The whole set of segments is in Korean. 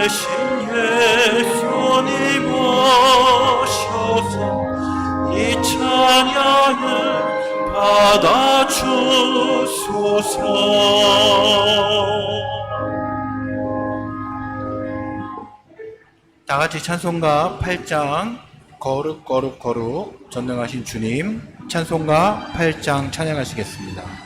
대신 예수님 오셔서 이 찬양을 받아주소서. 다 같이 찬송가 8장 거룩 거룩 거룩 전능하신 주님, 찬송가 8장 찬양하시겠습니다.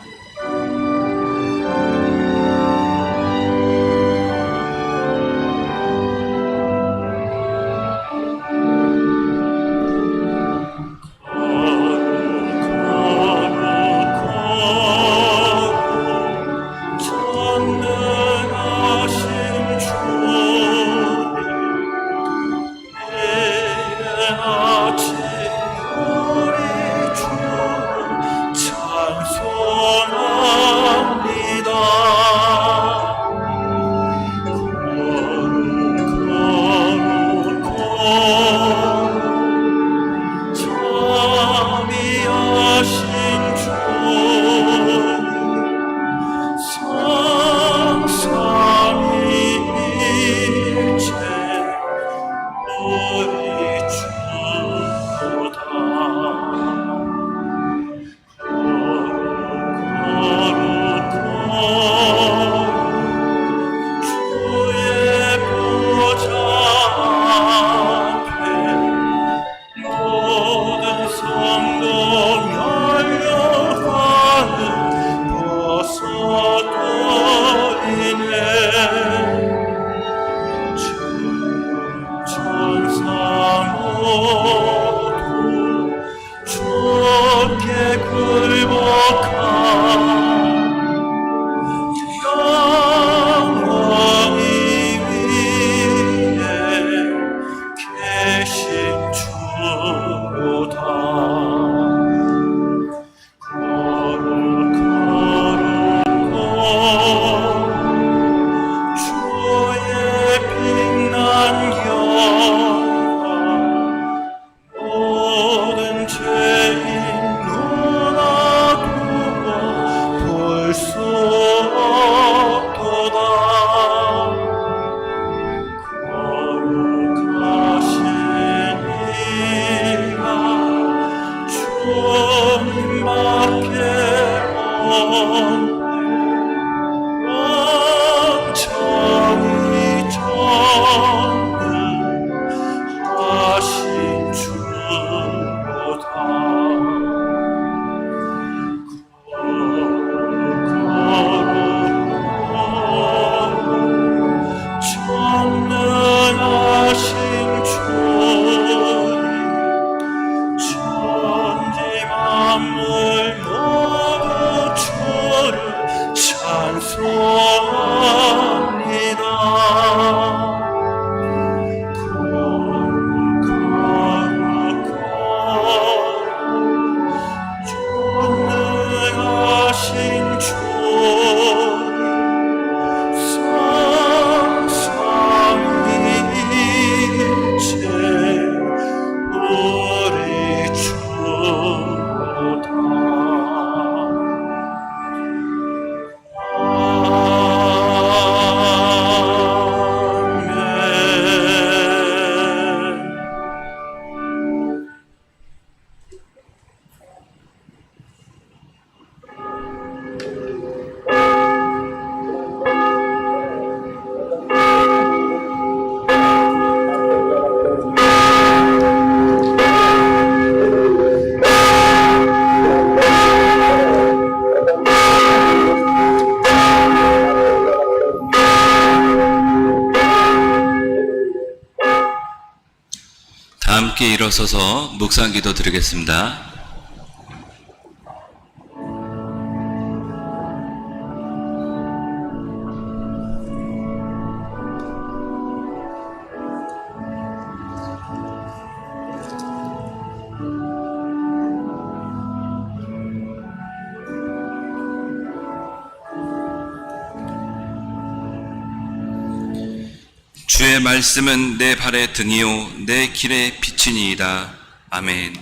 함께 일어서서 묵상기도 드리겠습니다. 주의 말씀은 내 발의 등이요 내 길의 빛이니이다. 아멘.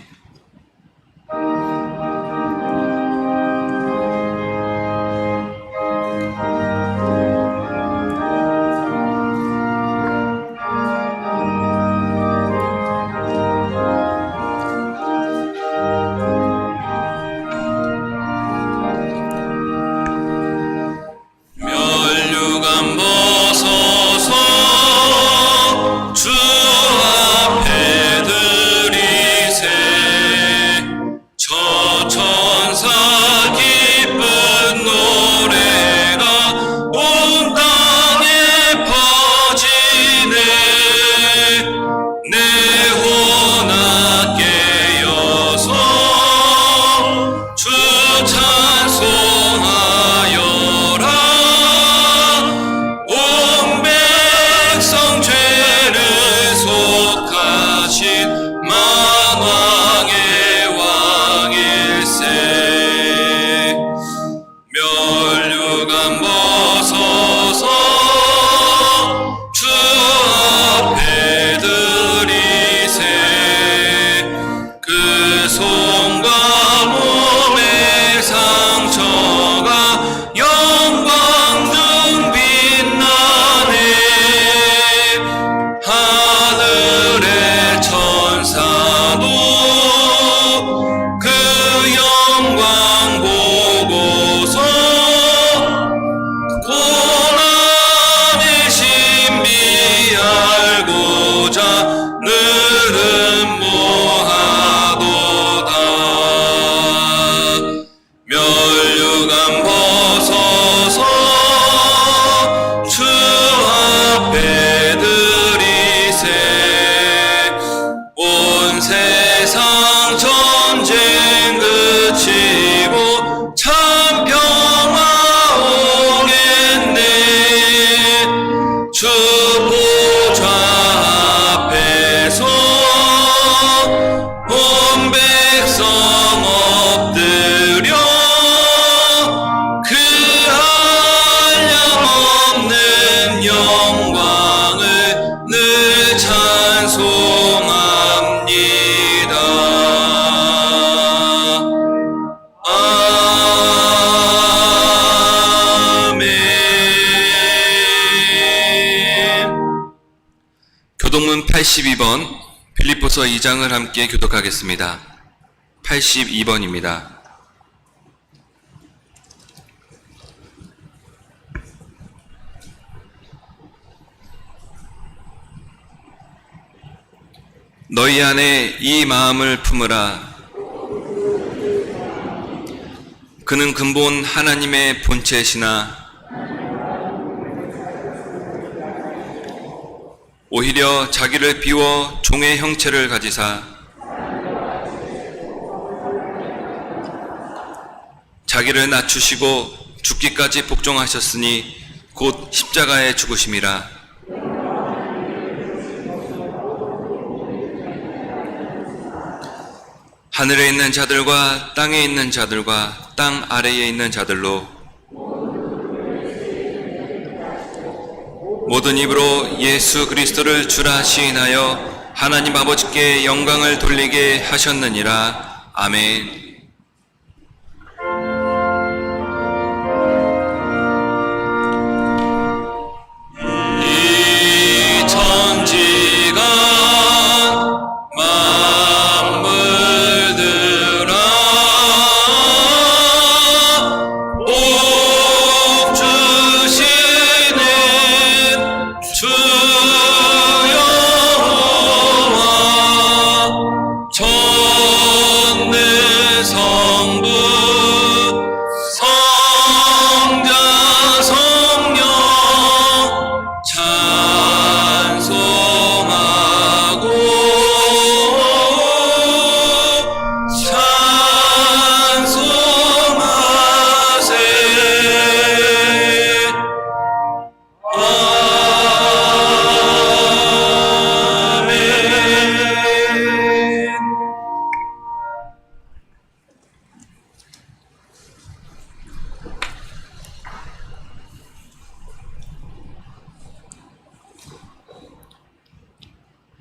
주 보좌 앞에서 온 백성 엎드려 그 한량없는 영광을 늘 찬송합니다. 아멘. 교독문 82번 빌립보서 2장을 함께 교독하겠습니다. 82번입니다. 너희 안에 이 마음을 품으라. 그는 근본 하나님의 본체시나 오히려 자기를 비워 종의 형체를 가지사 자기를 낮추시고 죽기까지 복종하셨으니 곧 십자가에 죽으심이라. 하늘에 있는 자들과 땅에 있는 자들과 땅 아래에 있는 자들로 모든 입으로 예수 그리스도를 주라 시인하여 하나님 아버지께 영광을 돌리게 하셨느니라. 아멘. 이 천지가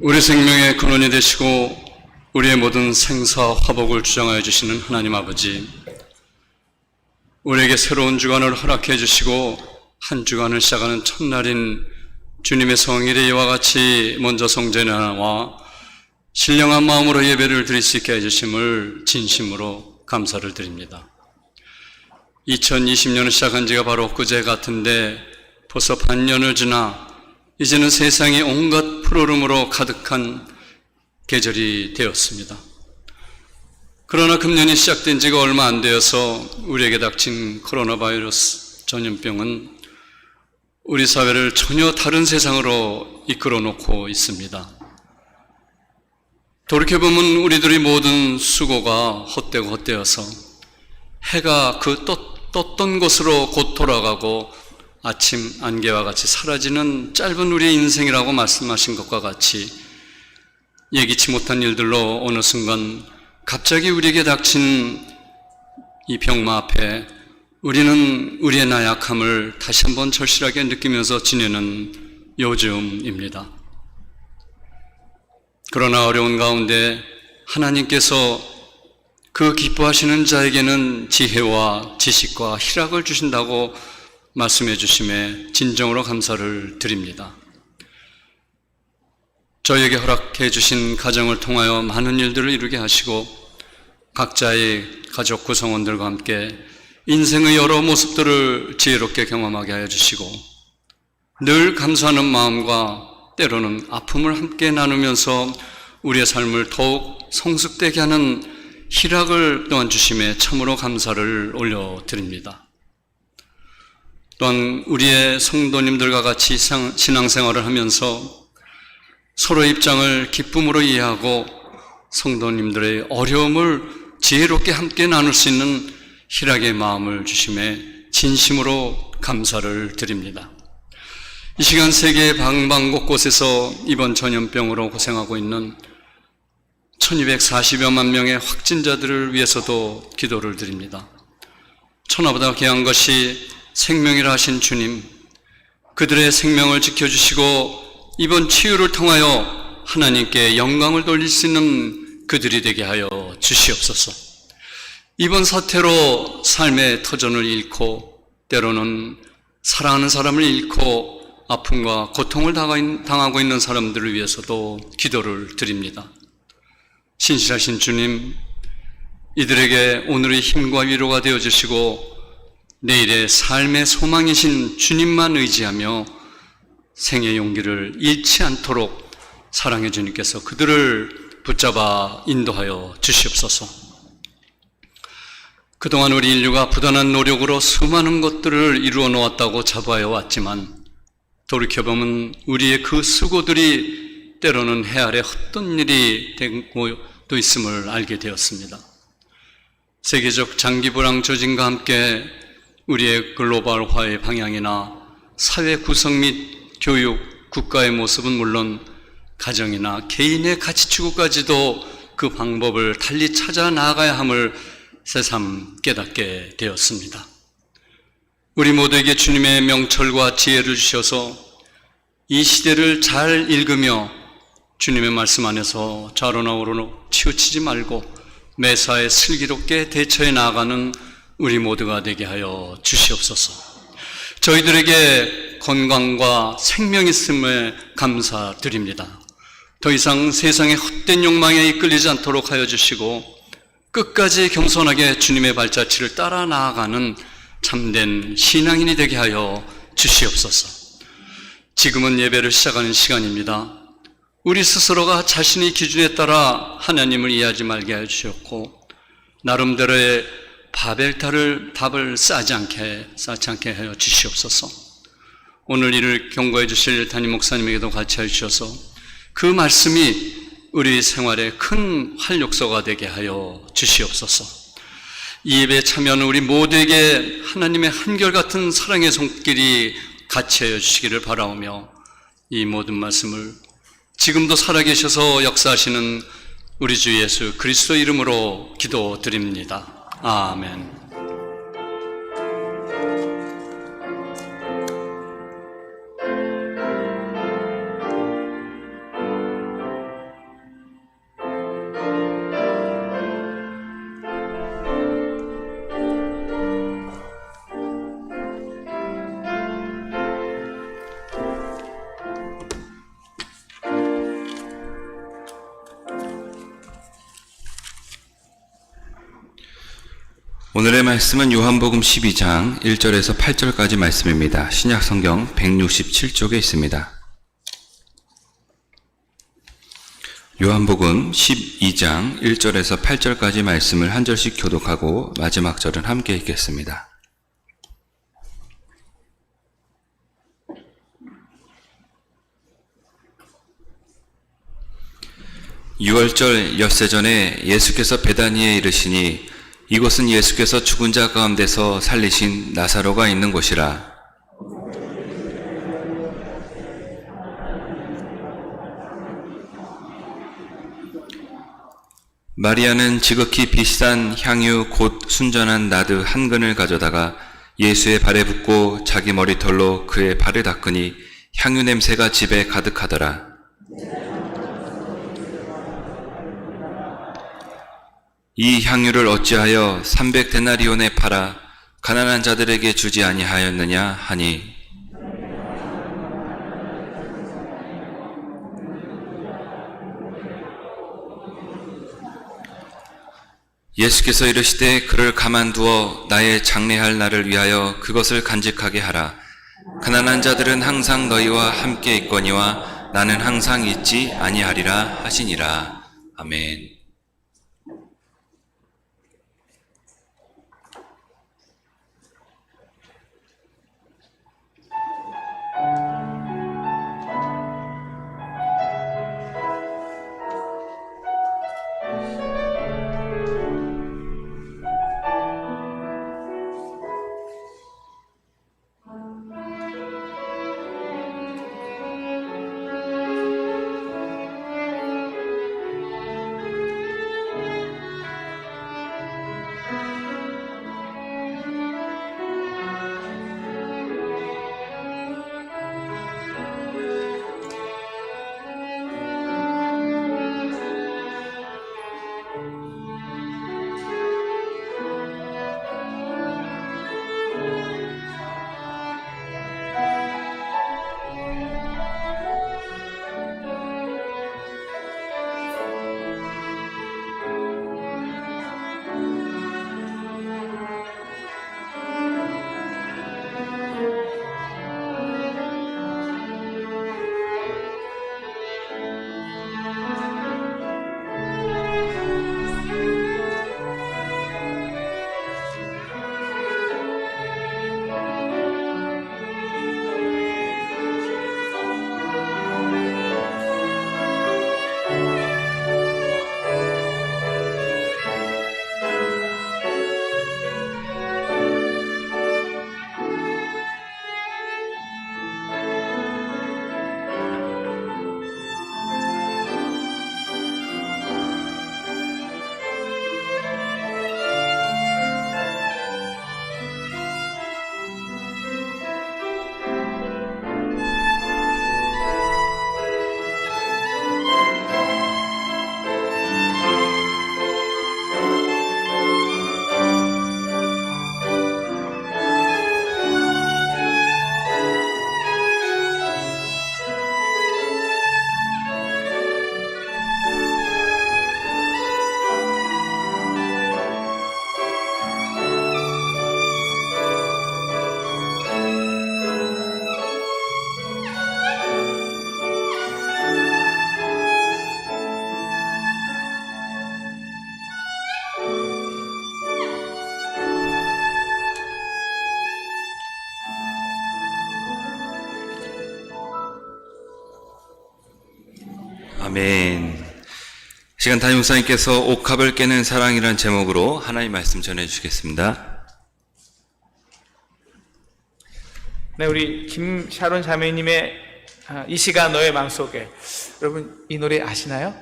우리 생명의 근원이 되시고 우리의 모든 생사 화복을 주장하여 주시는 하나님 아버지, 우리에게 새로운 주간을 허락해 주시고 한 주간을 시작하는 첫날인 주님의 성일에 이와 같이 먼저 성전에 나와 신령한 마음으로 예배를 드릴 수 있게 해주심을 진심으로 감사를 드립니다. 2020년을 시작한 지가 바로 엊그제 같은데 벌써 반년을 지나 이제는 세상이 온갖 푸르름으로 가득한 계절이 되었습니다. 그러나 금년이 시작된 지가 얼마 안 되어서 우리에게 닥친 코로나 바이러스 전염병은 우리 사회를 전혀 다른 세상으로 이끌어 놓고 있습니다. 돌이켜보면 우리들의 모든 수고가 헛되고 헛되어서 해가 그 떴던 곳으로 곧 돌아가고 아침 안개와 같이 사라지는 짧은 우리의 인생이라고 말씀하신 것과 같이 예기치 못한 일들로 어느 순간 갑자기 우리에게 닥친 이 병마 앞에 우리는 우리의 나약함을 다시 한번 절실하게 느끼면서 지내는 요즘입니다. 그러나 어려운 가운데 하나님께서 그 기뻐하시는 자에게는 지혜와 지식과 희락을 주신다고 말씀해 주심에 진정으로 감사를 드립니다. 저에게 허락해 주신 가정을 통하여 많은 일들을 이루게 하시고 각자의 가족 구성원들과 함께 인생의 여러 모습들을 지혜롭게 경험하게 하여 주시고 늘 감사하는 마음과 때로는 아픔을 함께 나누면서 우리의 삶을 더욱 성숙되게 하는 희락을 또한 주심에 참으로 감사를 올려드립니다. 또한 우리의 성도님들과 같이 신앙생활을 하면서 서로의 입장을 기쁨으로 이해하고 성도님들의 어려움을 지혜롭게 함께 나눌 수 있는 희락의 마음을 주심에 진심으로 감사를 드립니다. 이 시간 세계 방방곳곳에서 이번 전염병으로 고생하고 있는 1240여만 명의 확진자들을 위해서도 기도를 드립니다. 천하보다 귀한 것이 생명이라 하신 주님, 그들의 생명을 지켜주시고 이번 치유를 통하여 하나님께 영광을 돌릴 수 있는 그들이 되게 하여 주시옵소서. 이번 사태로 삶의 터전을 잃고 때로는 사랑하는 사람을 잃고 아픔과 고통을 당하고 있는 사람들을 위해서도 기도를 드립니다. 신실하신 주님, 이들에게 오늘의 힘과 위로가 되어주시고 내일의 삶의 소망이신 주님만 의지하며 생의 용기를 잃지 않도록 사랑해 주님께서 그들을 붙잡아 인도하여 주시옵소서. 그동안 우리 인류가 부단한 노력으로 수많은 것들을 이루어 놓았다고 자부하여 왔지만 돌이켜보면 우리의 그 수고들이 때로는 해 아래 헛된 일이 되고 또 있음을 알게 되었습니다. 세계적 장기불황 조짐과 함께 우리의 글로벌화의 방향이나 사회 구성 및 교육, 국가의 모습은 물론 가정이나 개인의 가치 추구까지도 그 방법을 달리 찾아 나아가야 함을 새삼 깨닫게 되었습니다. 우리 모두에게 주님의 명철과 지혜를 주셔서 이 시대를 잘 읽으며 주님의 말씀 안에서 좌로나 우로나 치우치지 말고 매사에 슬기롭게 대처해 나아가는 우리 모두가 되게 하여 주시옵소서. 저희들에게 건강과 생명 있음에 감사드립니다. 더 이상 세상의 헛된 욕망에 이끌리지 않도록 하여 주시고 끝까지 겸손하게 주님의 발자취를 따라 나아가는 참된 신앙인이 되게 하여 주시옵소서. 지금은 예배를 시작하는 시간입니다. 우리 스스로가 자신의 기준에 따라 하나님을 이해하지 말게 해 주셨고 나름대로의 답을 쌓지 않게 하여 주시옵소서. 오늘 이를 경고해 주실 담임 목사님에게도 같이 해 주셔서 그 말씀이 우리 생활의 큰 활력소가 되게 하여 주시옵소서. 이 예배에 참여하는 우리 모두에게 하나님의 한결같은 사랑의 손길이 같이 하여 주시기를 바라오며 이 모든 말씀을 지금도 살아계셔서 역사하시는 우리 주 예수 그리스도 이름으로 기도드립니다. 아멘. 오늘의 말씀은 요한복음 12장 1절에서 8절까지 말씀입니다. 신약성경 167쪽에 있습니다. 요한복음 12장 1절에서 8절까지 말씀을 한 절씩 교독하고 마지막 절은 함께 읽겠습니다. 유월절 엿새 전에 예수께서 베다니에 이르시니 이곳은 예수께서 죽은 자 가운데서 살리신 나사로가 있는 곳이라. 마리아는 지극히 비싼 향유 곧 순전한 나드 한 근을 가져다가 예수의 발에 붓고 자기 머리털로 그의 발을 닦으니 향유 냄새가 집에 가득하더라. 이 향유를 어찌하여 300데나리온에 팔아 가난한 자들에게 주지 아니하였느냐 하니 예수께서 이르시되 그를 가만두어 나의 장례할 날을 위하여 그것을 간직하게 하라. 가난한 자들은 항상 너희와 함께 있거니와 나는 항상 있지 아니하리라 하시니라. 아멘. 아멘. 시간 담임 목사님께서 옥합을 깨는 사랑이라는 제목으로 하나님 말씀 전해주시겠습니다. 네, 우리 김샤론 자매님의 이 시간 너의 마음속에, 여러분 이 노래 아시나요?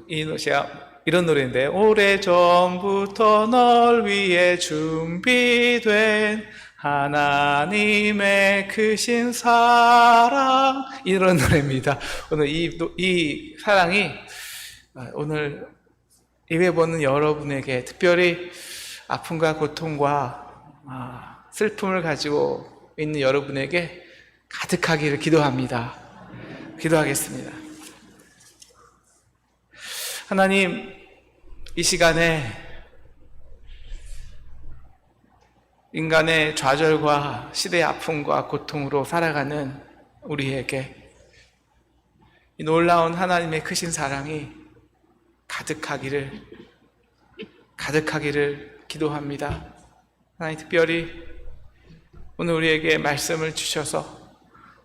이 노래 제가 이런 노래인데, 오래전부터 널 위해 준비된 하나님의 크신 사랑, 이런 노래입니다. 오늘 이 사랑이 오늘 예배 보는 여러분에게, 특별히 아픔과 고통과 슬픔을 가지고 있는 여러분에게 가득하기를 기도합니다. 기도하겠습니다. 하나님, 이 시간에 인간의 좌절과 시대의 아픔과 고통으로 살아가는 우리에게 이 놀라운 하나님의 크신 사랑이 가득하기를 기도합니다. 하나님, 특별히 오늘 우리에게 말씀을 주셔서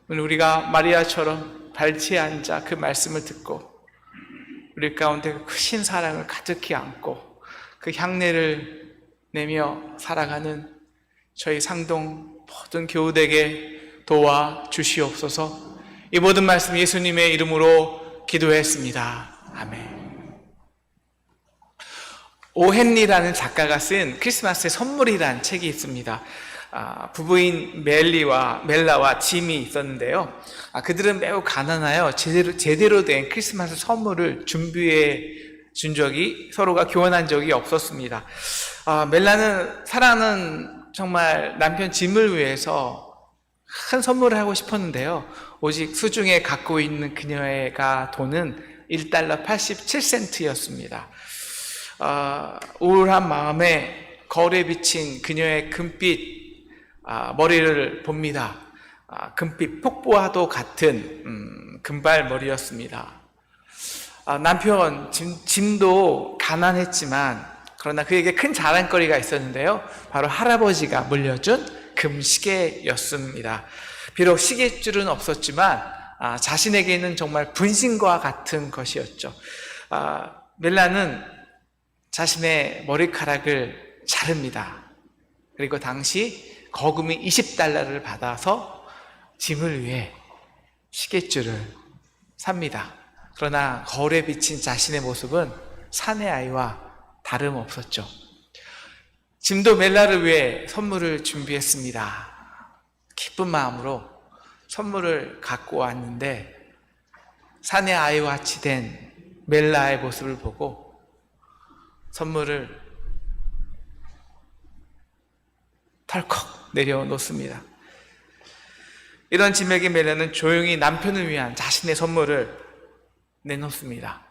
오늘 우리가 마리아처럼 발치에 앉아 그 말씀을 듣고 우리 가운데 그 크신 사랑을 가득히 안고 그 향내를 내며 살아가는 저희 상동 모든 교우들에게 도와 주시옵소서. 이 모든 말씀 예수님의 이름으로 기도했습니다. 아멘. 오헨리라는 작가가 쓴 크리스마스의 선물이라는 책이 있습니다. 부부인 멜라와 짐이 있었는데요. 그들은 매우 가난하여 제대로 된 크리스마스 선물을 준비해 준 적이, 서로가 교환한 적이 없었습니다. 멜라는 사랑하는 정말 남편 짐을 위해서 큰 선물을 하고 싶었는데요. 오직 수중에 갖고 있는 그녀가 돈은 $1 87센트였습니다. 우울한 마음에 거울에 비친 그녀의 금빛 머리를 봅니다. 금빛 폭포와도 같은 금발머리였습니다. 남편 짐도 가난했지만 그러나 그에게 큰 자랑거리가 있었는데요. 바로 할아버지가 물려준 금시계였습니다. 비록 시계줄은 없었지만 자신에게는 정말 분신과 같은 것이었죠. 멜라는 자신의 머리카락을 자릅니다. 그리고 당시 거금이 $20를 받아서 짐을 위해 시계줄을 삽니다. 그러나 거울에 비친 자신의 모습은 사내 아이와 다름없었죠. 짐도 멜라를 위해 선물을 준비했습니다. 기쁜 마음으로 선물을 갖고 왔는데 사내 아이와 같이 된 멜라의 모습을 보고 선물을 덜컥 내려놓습니다. 이런 짐에게 멜라는 조용히 남편을 위한 자신의 선물을 내놓습니다.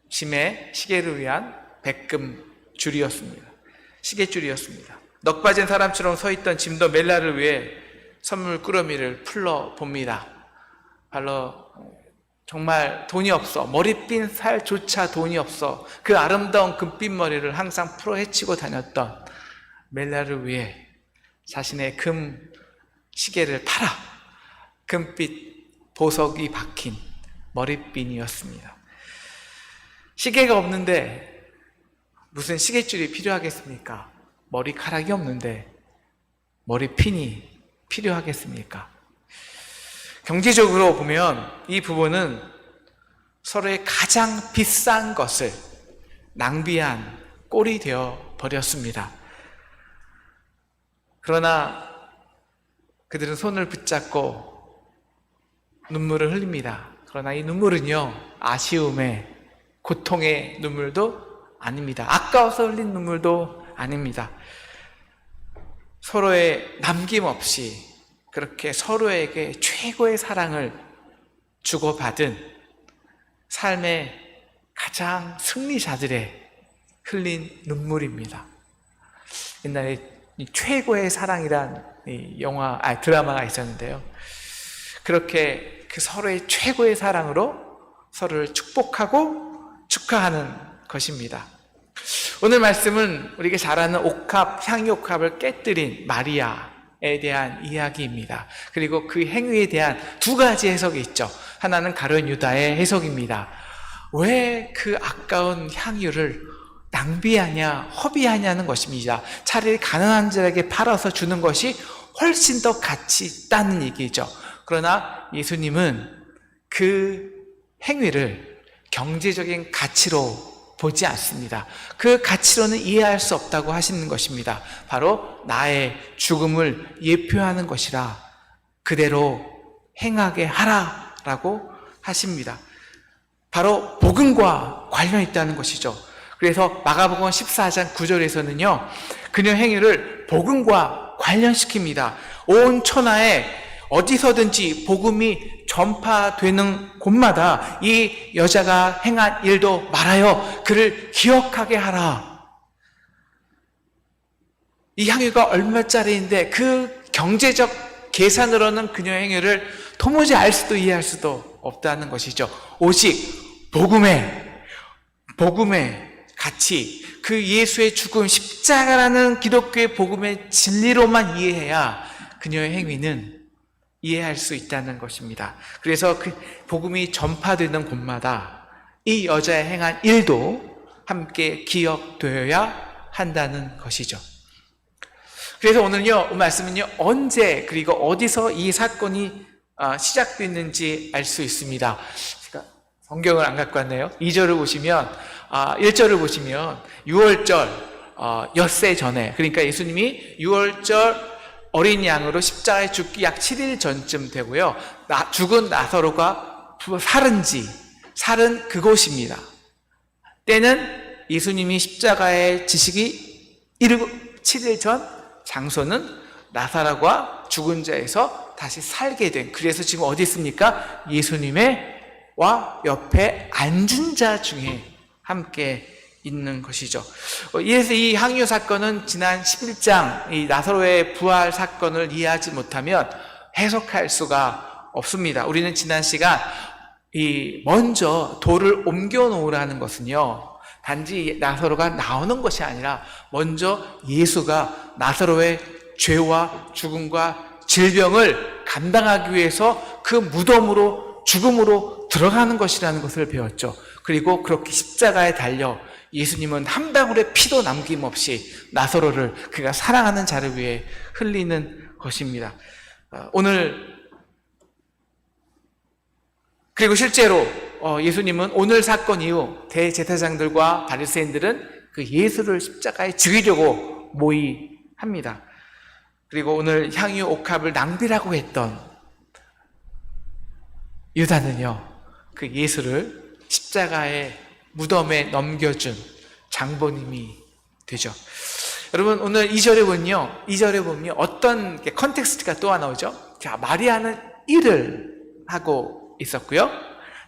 짐에 시계를 위한 백금 줄이었습니다. 시계줄이었습니다. 넋 빠진 사람처럼 서 있던 짐도 멜라를 위해 선물 꾸러미를 풀러 봅니다. 바로 정말 돈이 없어, 머리핀 살조차 돈이 없어 그 아름다운 금빛 머리를 항상 풀어 헤치고 다녔던 멜라를 위해 자신의 금 시계를 팔아 금빛 보석이 박힌 머리핀이었습니다. 시계가 없는데 무슨 시계줄이 필요하겠습니까? 머리카락이 없는데 머리핀이 필요하겠습니까? 경제적으로 보면 이 부부는 서로의 가장 비싼 것을 낭비한 꼴이 되어 버렸습니다. 그러나 그들은 손을 붙잡고 눈물을 흘립니다. 그러나 이 눈물은요, 아쉬움의, 고통의 눈물도 아닙니다. 아까워서 흘린 눈물도 아닙니다. 서로의 남김없이 그렇게 서로에게 최고의 사랑을 주고받은 삶의 가장 승리자들의 흘린 눈물입니다. 옛날에 최고의 사랑이란 드라마가 있었는데요. 그렇게 그 서로의 최고의 사랑으로 서로를 축복하고 축하하는 것입니다. 오늘 말씀은 우리가 잘 아는 옥합, 향유 옥합을 깨뜨린 마리아, 대한 이야기입니다. 그리고 그 행위에 대한 두 가지 해석이 있죠. 하나는 가룟 유다의 해석입니다. 왜 그 아까운 향유를 낭비하냐, 허비하냐는 것입니다. 차라리 가난한 자에게 팔아서 주는 것이 훨씬 더 가치 있다는 얘기죠. 그러나 예수님은 그 행위를 경제적인 가치로 보지 않습니다. 그 가치로는 이해할 수 없다고 하시는 것입니다. 바로 나의 죽음을 예표하는 것이라 그대로 행하게 하라라고 하십니다. 바로 복음과 관련이 있다는 것이죠. 그래서 마가복음 14장 9절에서는요, 그녀 행위를 복음과 관련시킵니다. 온 천하에 어디서든지 복음이 전파되는 곳마다 이 여자가 행한 일도 말하여 그를 기억하게 하라. 이 향유가 얼마짜리인데 그 경제적 계산으로는 그녀의 행위를 도무지 알 수도 이해할 수도 없다는 것이죠. 오직 복음의 가치, 그 예수의 죽음, 십자가라는 기독교의 복음의 진리로만 이해해야 그녀의 행위는 이해할 수 있다는 것입니다. 그래서 그 복음이 전파되는 곳마다 이 여자의 행한 일도 함께 기억되어야 한다는 것이죠. 그래서 오늘요, 말씀은요, 언제 그리고 어디서 이 사건이 시작됐는지 알 수 있습니다. 제가 성경을 안 갖고 왔네요. 2절을 보시면, 1절을 보시면 6월절 엿새 전에, 그러니까 예수님이 6월절 어린 양으로 십자가에 죽기 약 7일 전쯤 되고요. 죽은 나사로가 살은 그곳입니다. 때는 예수님이 십자가에 지시기 7일 전, 장소는 나사로가 죽은 자에서 다시 살게 된, 그래서 지금 어디 있습니까? 예수님과 옆에 앉은 자 중에 함께 있는 것이죠. 이래서 이 향유 사건은 지난 11장 이 나사로의 부활 사건을 이해하지 못하면 해석할 수가 없습니다. 우리는 지난 시간 먼저 돌을 옮겨 놓으라는 것은요, 단지 나사로가 나오는 것이 아니라 먼저 예수가 나사로의 죄와 죽음과 질병을 감당하기 위해서 그 무덤으로, 죽음으로 들어가는 것이라는 것을 배웠죠. 그리고 그렇게 십자가에 달려 예수님은 한 방울의 피도 남김없이 나사로를, 그가 사랑하는 자를 위해 흘리는 것입니다. 그리고 실제로 예수님은 오늘 사건 이후 대제사장들과 바리새인들은 그 예수를 십자가에 죽이려고 모의합니다. 그리고 오늘 향유 옥합을 낭비라고 했던 유다는요, 그 예수를 십자가의 무덤에 넘겨준 장본인이 되죠. 여러분, 오늘 2절에 보면요, 어떤 컨텍스트가 또 하나 오죠. 자, 마리아는 일을 하고 있었고요,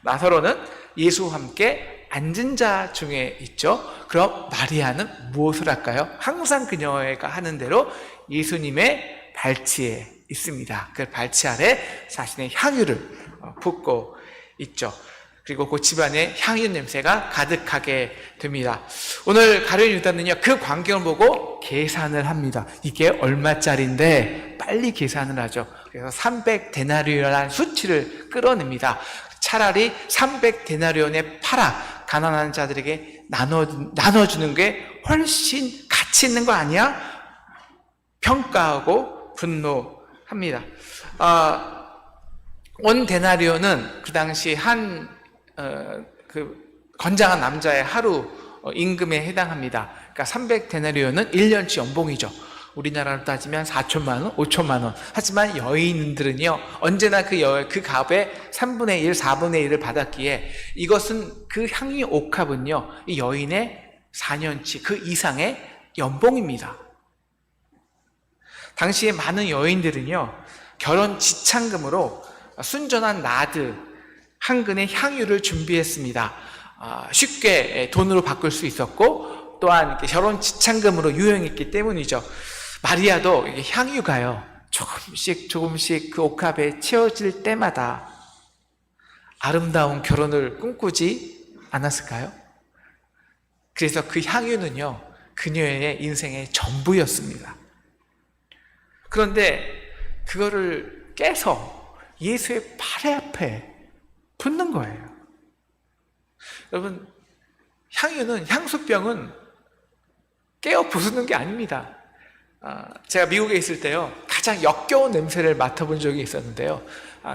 나사로는 예수와 함께 앉은 자 중에 있죠. 그럼 마리아는 무엇을 할까요? 항상 그녀가 하는 대로 예수님의 발치에 있습니다. 그 발치 아래 자신의 향유를 붓고 있죠. 그리고 그 집안에 향유 냄새가 가득하게 됩니다. 오늘 가룟 유다는요, 그 광경을 보고 계산을 합니다. 이게 얼마짜리인데 빨리 계산을 하죠. 그래서 300데나리온이라는 수치를 끌어냅니다. 차라리 300데나리온에 팔아 가난한 자들에게 나눠주는 게 훨씬 가치 있는 거 아니야? 평가하고 분노합니다. 원 데나리온은 그 당시 건장한 남자의 하루 임금에 해당합니다. 그러니까 300데나리온은 1년치 연봉이죠. 우리나라로 따지면 4천만 원, 5천만 원. 하지만 여인들은요, 언제나 그 값의 3분의 1, 4분의 1을 받았기에 이것은, 그 향유 옥합은요, 이 여인의 4년치 그 이상의 연봉입니다. 당시에 많은 여인들은요, 결혼 지참금으로 순전한 나드 한 근의 향유를 준비했습니다. 쉽게 돈으로 바꿀 수 있었고, 또한 결혼 지참금으로 유용했기 때문이죠. 마리아도 향유가요, 조금씩 그 옥합에 채워질 때마다 아름다운 결혼을 꿈꾸지 않았을까요? 그래서 그 향유는요, 그녀의 인생의 전부였습니다. 그런데 그거를 깨서 예수의 발 앞에 붓는 거예요. 여러분, 향수병은 깨어 부수는 게 아닙니다. 제가 미국에 있을 때요, 가장 역겨운 냄새를 맡아본 적이 있었는데요.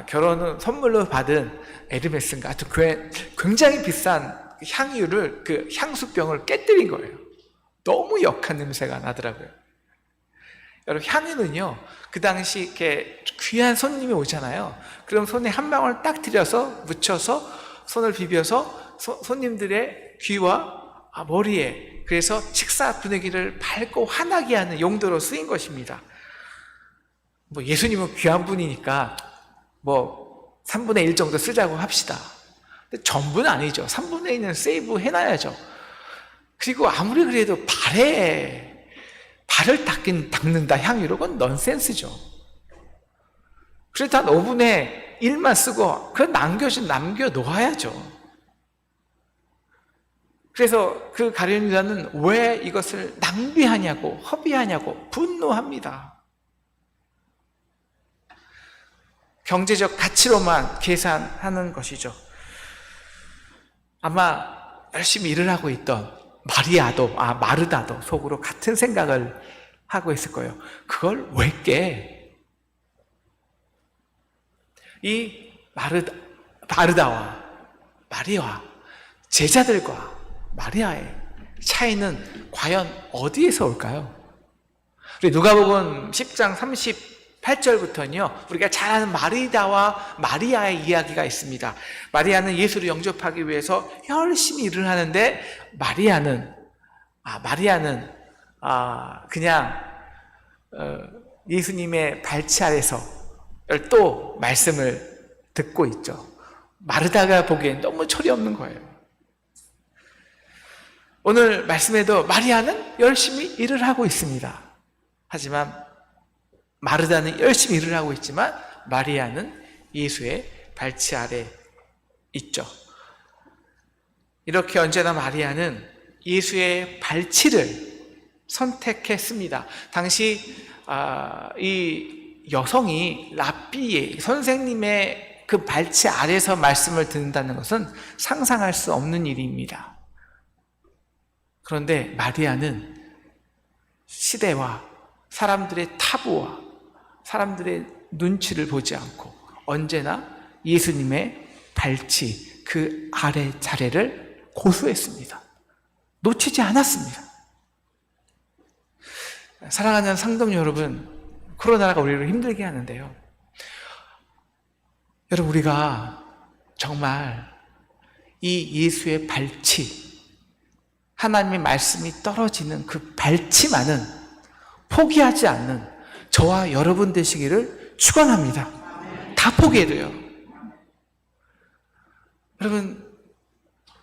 결혼은 선물로 받은 에르메스인가 하여튼 굉장히 비싼 향유를, 그 향수병을 깨뜨린 거예요. 너무 역한 냄새가 나더라고요. 여러분, 향유는요, 그 당시 이렇게 귀한 손님이 오잖아요. 그럼 손에 한 방울 딱 들여서 묻혀서 손을 비벼서 손님들의 귀와 머리에, 그래서 식사 분위기를 밝고 환하게 하는 용도로 쓰인 것입니다. 뭐 예수님은 귀한 분이니까 뭐 3분의 1 정도 쓰자고 합시다. 근데 전부는 아니죠. 3분의 1은 세이브 해놔야죠. 그리고 아무리 그래도 발을 닦는다 향유로, 그건 넌센스죠. 그래도 한 5분의 1만 쓰고 그건 남겨 놓아야죠. 그래서 그 가룟 유다는 왜 이것을 낭비하냐고, 허비하냐고 분노합니다. 경제적 가치로만 계산하는 것이죠. 아마 열심히 일을 하고 있던 마르다도 속으로 같은 생각을 하고 있을 거예요. 그걸 왜 깨? 이 마르다와 마리아, 제자들과 마리아의 차이는 과연 어디에서 올까요? 우리 누가복음 10장 38절부터는요, 우리가 잘 아는 마리다와 마리아의 이야기가 있습니다. 마리아는 예수를 영접하기 위해서 열심히 일을 하는데, 마리아는 그냥 예수님의 발치 아래서 또 말씀을 듣고 있죠. 마르다가 보기엔 너무 철이 없는 거예요. 오늘 말씀에도 마리아는 열심히 일을 하고 있습니다. 하지만 마르다는 열심히 일을 하고 있지만 마리아는 예수의 발치 아래 있죠. 이렇게 언제나 마리아는 예수의 발치를 선택했습니다. 당시 이 여성이 랍비의 선생님의 그 발치 아래서 말씀을 듣는다는 것은 상상할 수 없는 일입니다. 그런데 마리아는 시대와 사람들의 타부와 사람들의 눈치를 보지 않고 언제나 예수님의 발치, 그 아래 자리를 고수했습니다. 놓치지 않았습니다. 사랑하는 상동 여러분, 코로나가 우리를 힘들게 하는데요. 여러분, 우리가 정말 이 예수의 발치, 하나님의 말씀이 떨어지는 그 발치만은 포기하지 않는 저와 여러분 되시기를 축원합니다. 다 포기해도요. 여러분,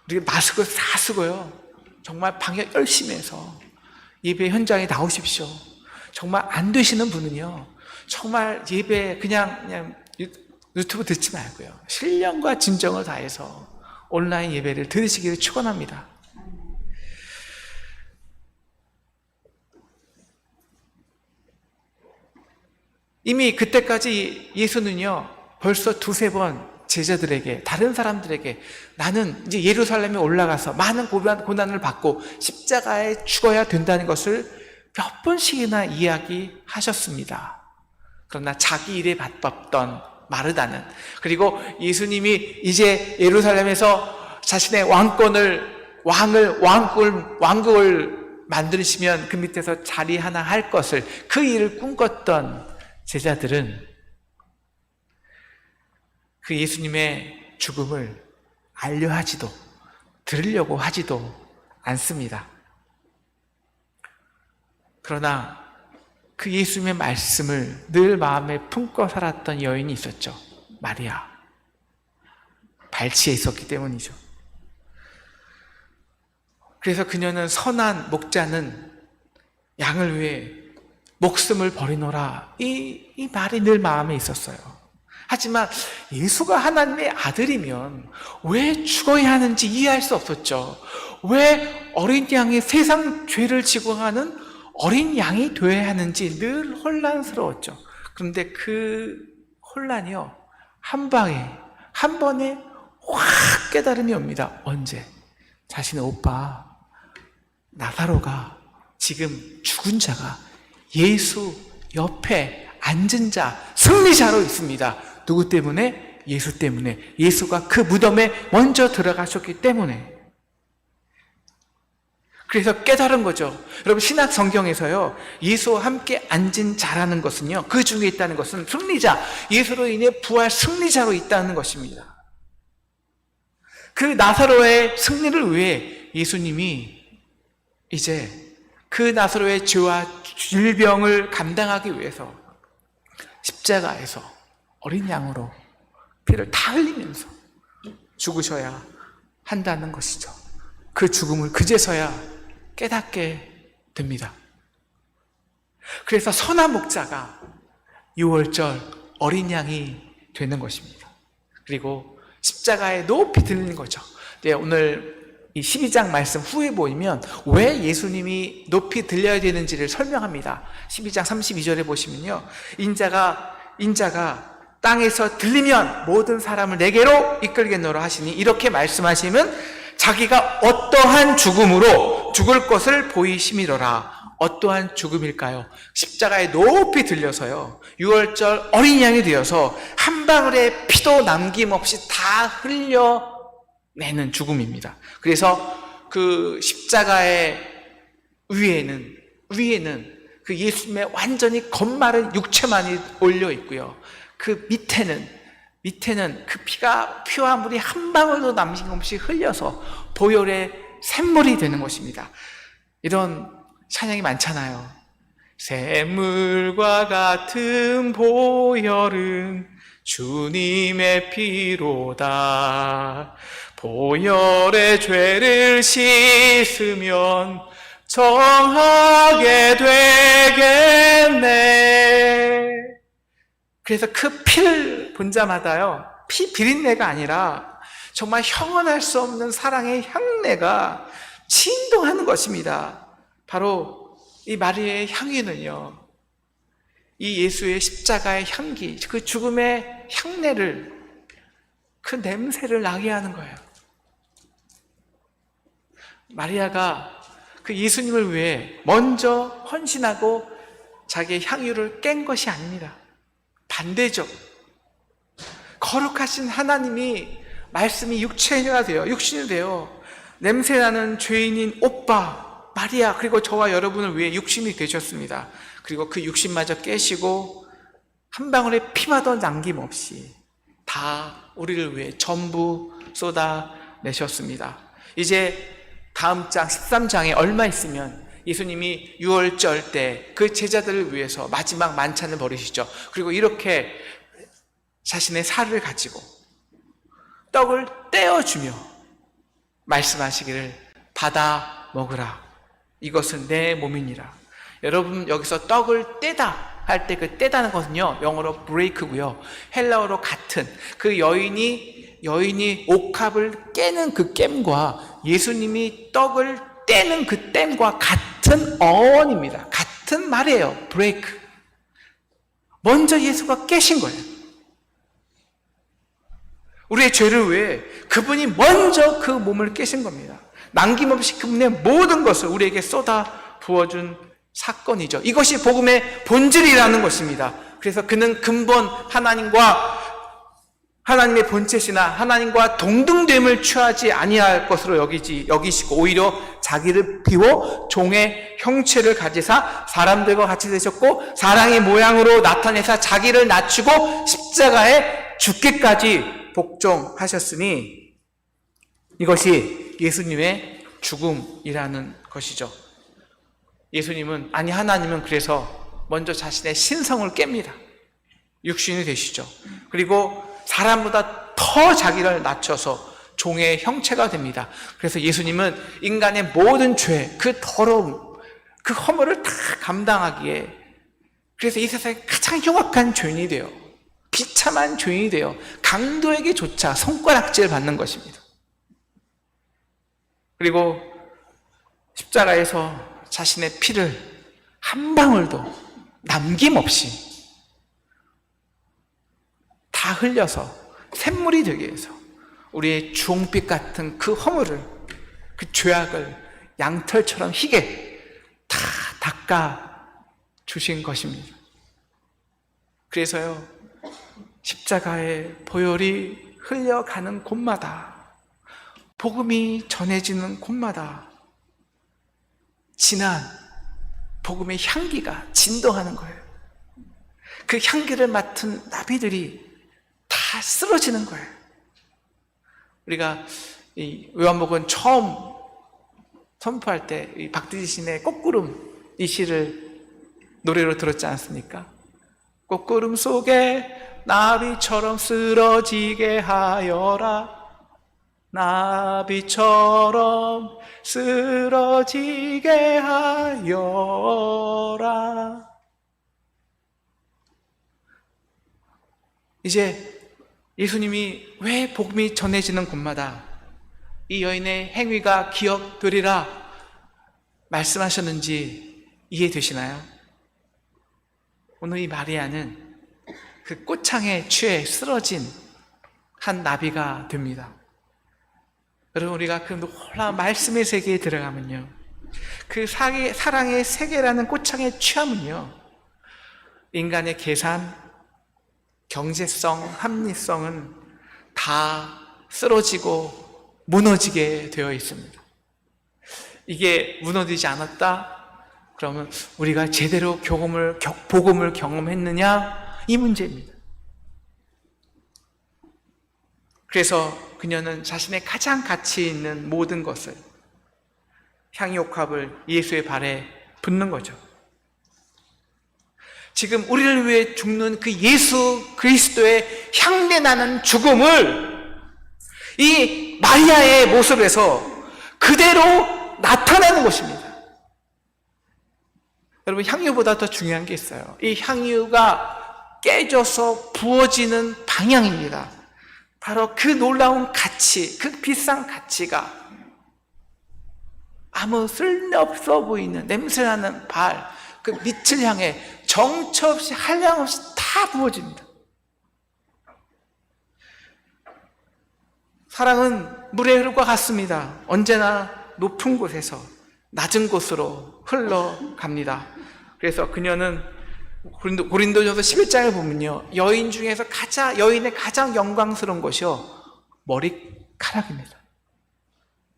우리가 마스크 다 쓰고요. 정말 방역 열심히 해서 예배 현장에 나오십시오. 정말 안 되시는 분은요, 정말 예배 그냥 유튜브 듣지 말고요, 신령과 진정을 다해서 온라인 예배를 들으시기를 축원합니다. 이미 그때까지 예수는요, 벌써 두세 번 제자들에게, 다른 사람들에게 나는 이제 예루살렘에 올라가서 많은 고난을 받고 십자가에 죽어야 된다는 것을 몇 번씩이나 이야기하셨습니다. 그러나 자기 일에 바빴던 마르다는, 그리고 예수님이 이제 예루살렘에서 자신의 왕국을 만드시면 그 밑에서 자리 하나 할 것을, 그 일을 꿈꿨던 제자들은 그 예수님의 죽음을 알려하지도, 들으려고 하지도 않습니다. 그러나 그 예수님의 말씀을 늘 마음에 품고 살았던 여인이 있었죠. 마리아. 발치에 있었기 때문이죠. 그래서 그녀는 선한 목자는 양을 위해 목숨을 버리노라, 이 말이 늘 마음에 있었어요. 하지만 예수가 하나님의 아들이면 왜 죽어야 하는지 이해할 수 없었죠. 왜 어린 양이 세상 죄를 지고 가는 어린 양이 되어야 하는지 늘 혼란스러웠죠. 그런데 그 혼란이요, 한 번에 확 깨달음이 옵니다. 언제? 자신의 오빠 나사로가, 지금 죽은 자가 예수 옆에 앉은 자, 승리자로 있습니다. 누구 때문에? 예수 때문에. 예수가 그 무덤에 먼저 들어가셨기 때문에. 그래서 깨달은 거죠. 여러분, 신약 성경에서요, 예수와 함께 앉은 자라는 것은요, 그 중에 있다는 것은 승리자, 예수로 인해 부활 승리자로 있다는 것입니다. 그 나사로의 승리를 위해 예수님이 이제 그 나사로의 죄와 질병을 감당하기 위해서 십자가에서 어린 양으로 피를 다 흘리면서 죽으셔야 한다는 것이죠. 그 죽음을 그제서야 깨닫게 됩니다. 그래서 선한 목자가 6월절 어린 양이 되는 것입니다. 그리고 십자가에 높이 들리는 거죠. 네, 오늘 이 12장 말씀 후에 보이면 왜 예수님이 높이 들려야 되는지를 설명합니다. 12장 32절에 보시면요, 인자가 땅에서 들리면 모든 사람을 내게로 이끌겠노라 하시니, 이렇게 말씀하시면 자기가 어떠한 죽음으로 죽을 것을 보이심이로라. 어떠한 죽음일까요? 십자가에 높이 들려서요, 6월절 어린 양이 되어서 한 방울의 피도 남김없이 다 흘려내는 죽음입니다. 그래서 그 십자가의 위에는 그 예수님의 완전히 겉마른 육체만이 올려 있고요, 그 밑에는 그 피와 물이 한 방울도 남김없이 흘려서 보혈의 샘물이 되는 것입니다. 이런 찬양이 많잖아요. 샘물과 같은 보혈은 주님의 피로다. 보혈의 죄를 씻으면 정하게 되겠네. 그래서 그 피를 본 자마다요, 피 비린내가 아니라 정말 형언할 수 없는 사랑의 향내가 진동하는 것입니다. 바로 이 마리아의 향기는요, 이 예수의 십자가의 향기, 그 죽음의 향내를, 그 냄새를 나게 하는 거예요. 마리아가 그 예수님을 위해 먼저 헌신하고 자기의 향유를 깬 것이 아닙니다. 반대죠. 거룩하신 하나님이 말씀이 육신이 되어 냄새나는 죄인인 오빠 마리아, 그리고 저와 여러분을 위해 육신이 되셨습니다. 그리고 그 육신마저 깨시고 한 방울의 피마도 남김없이 다 우리를 위해 전부 쏟아내셨습니다. 이제 다음 장 13장에 얼마 있으면 예수님이 6월절 때 그 제자들을 위해서 마지막 만찬을 벌이시죠. 그리고 이렇게 자신의 살을 가지고 떡을 떼어주며 말씀하시기를, 받아 먹으라. 이것은 내 몸이니라. 여러분, 여기서 떡을 떼다 할 때 그 떼다는 것은요, 영어로 break고요, 헬라어로 같은, 그 여인이 옥합을 깨는 그 깸과 예수님이 떡을 떼는 그 땜과 같은 어원입니다. 같은 말이에요. break. 먼저 예수가 깨신 거예요. 우리의 죄를 위해 그분이 먼저 그 몸을 깨신 겁니다. 남김없이 그분의 모든 것을 우리에게 쏟아 부어준 사건이죠. 이것이 복음의 본질이라는 것입니다. 그래서 그는 근본 하나님의 본체시나 하나님과 동등됨을 취하지 아니할 것으로 여기시고 오히려 자기를 비워 종의 형체를 가지사 사람들과 같이 되셨고 사랑의 모양으로 나타내사 자기를 낮추고 십자가에 죽기까지 복종하셨으니 이것이 예수님의 죽음이라는 것이죠. 하나님은 그래서 먼저 자신의 신성을 깹니다. 육신이 되시죠. 그리고 사람보다 더 자기를 낮춰서 종의 형체가 됩니다. 그래서 예수님은 인간의 모든 죄, 그 더러움, 그 허물을 다 감당하기에, 그래서 이 세상에 가장 흉악한 죄인이 되어, 비참한 죄인이 되어 강도에게조차 손가락질 받는 것입니다. 그리고 십자가에서 자신의 피를 한 방울도 남김없이 다 흘려서 샘물이 되게 해서 우리의 주홍빛 같은 그 허물을, 그 죄악을 양털처럼 희게 다 닦아 주신 것입니다. 그래서요, 십자가의 보혈이 흘려가는 곳마다, 복음이 전해지는 곳마다 진한 복음의 향기가 진동하는 거예요. 그 향기를 맡은 나비들이 다 쓰러지는 거예요. 우리가 이 요한복음 처음 선포할 때 이 박두지 시인의 꽃구름 이 시를 노래로 들었지 않습니까? 꽃구름 속에 나비처럼 쓰러지게 하여라, 나비처럼 쓰러지게 하여라. 이제 예수님이 왜 복음이 전해지는 곳마다 이 여인의 행위가 기억되리라 말씀하셨는지 이해되시나요? 오늘 이 마리아는 그 꽃창에 취해 쓰러진 한 나비가 됩니다. 여러분, 우리가 그 놀라운 말씀의 세계에 들어가면요, 그 사랑의 세계라는 꽃창에 취하면요, 인간의 계산, 경제성, 합리성은 다 쓰러지고 무너지게 되어 있습니다. 이게 무너지지 않았다? 그러면 우리가 제대로 복음을 경험했느냐? 이 문제입니다. 그래서 그녀는 자신의 가장 가치 있는 모든 것을, 향유옥합을 예수의 발에 붓는 거죠. 지금 우리를 위해 죽는 그 예수 그리스도의 향내나는 죽음을 이 마리아의 모습에서 그대로 나타내는 것입니다. 여러분, 향유보다 더 중요한 게 있어요. 이 향유가 깨져서 부어지는 방향입니다. 바로 그 놀라운 가치, 그 비싼 가치가 아무 쓸데없어 보이는 냄새나는 발, 그 밑을 향해 정처 없이 한량없이 다 부어집니다. 사랑은 물의 흐름과 같습니다. 언제나 높은 곳에서 낮은 곳으로 흘러갑니다. 그래서 그녀는 고린도전서 11장을 보면요, 여인의 가장 영광스러운 것이요, 머리카락입니다.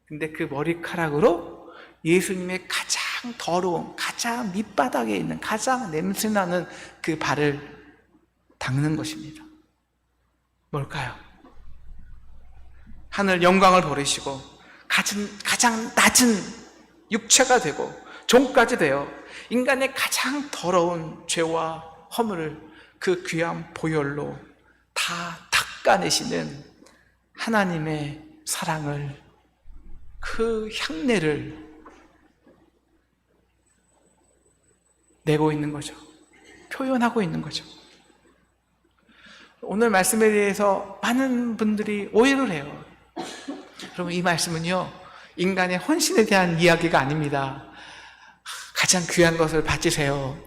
근데 그 머리카락으로 예수님의 가장 더러운, 가장 밑바닥에 있는, 가장 냄새나는 그 발을 닦는 것입니다. 뭘까요? 하늘 영광을 버리시고 가장 낮은 육체가 되고 종까지 되어 인간의 가장 더러운 죄와 허물을 그 귀한 보혈로 다 닦아내시는 하나님의 사랑을, 그 향내를 내고 있는 거죠. 표현하고 있는 거죠. 오늘 말씀에 대해서 많은 분들이 오해를 해요. 여러분, 이 말씀은요, 인간의 헌신에 대한 이야기가 아닙니다. 가장 귀한 것을 바치세요.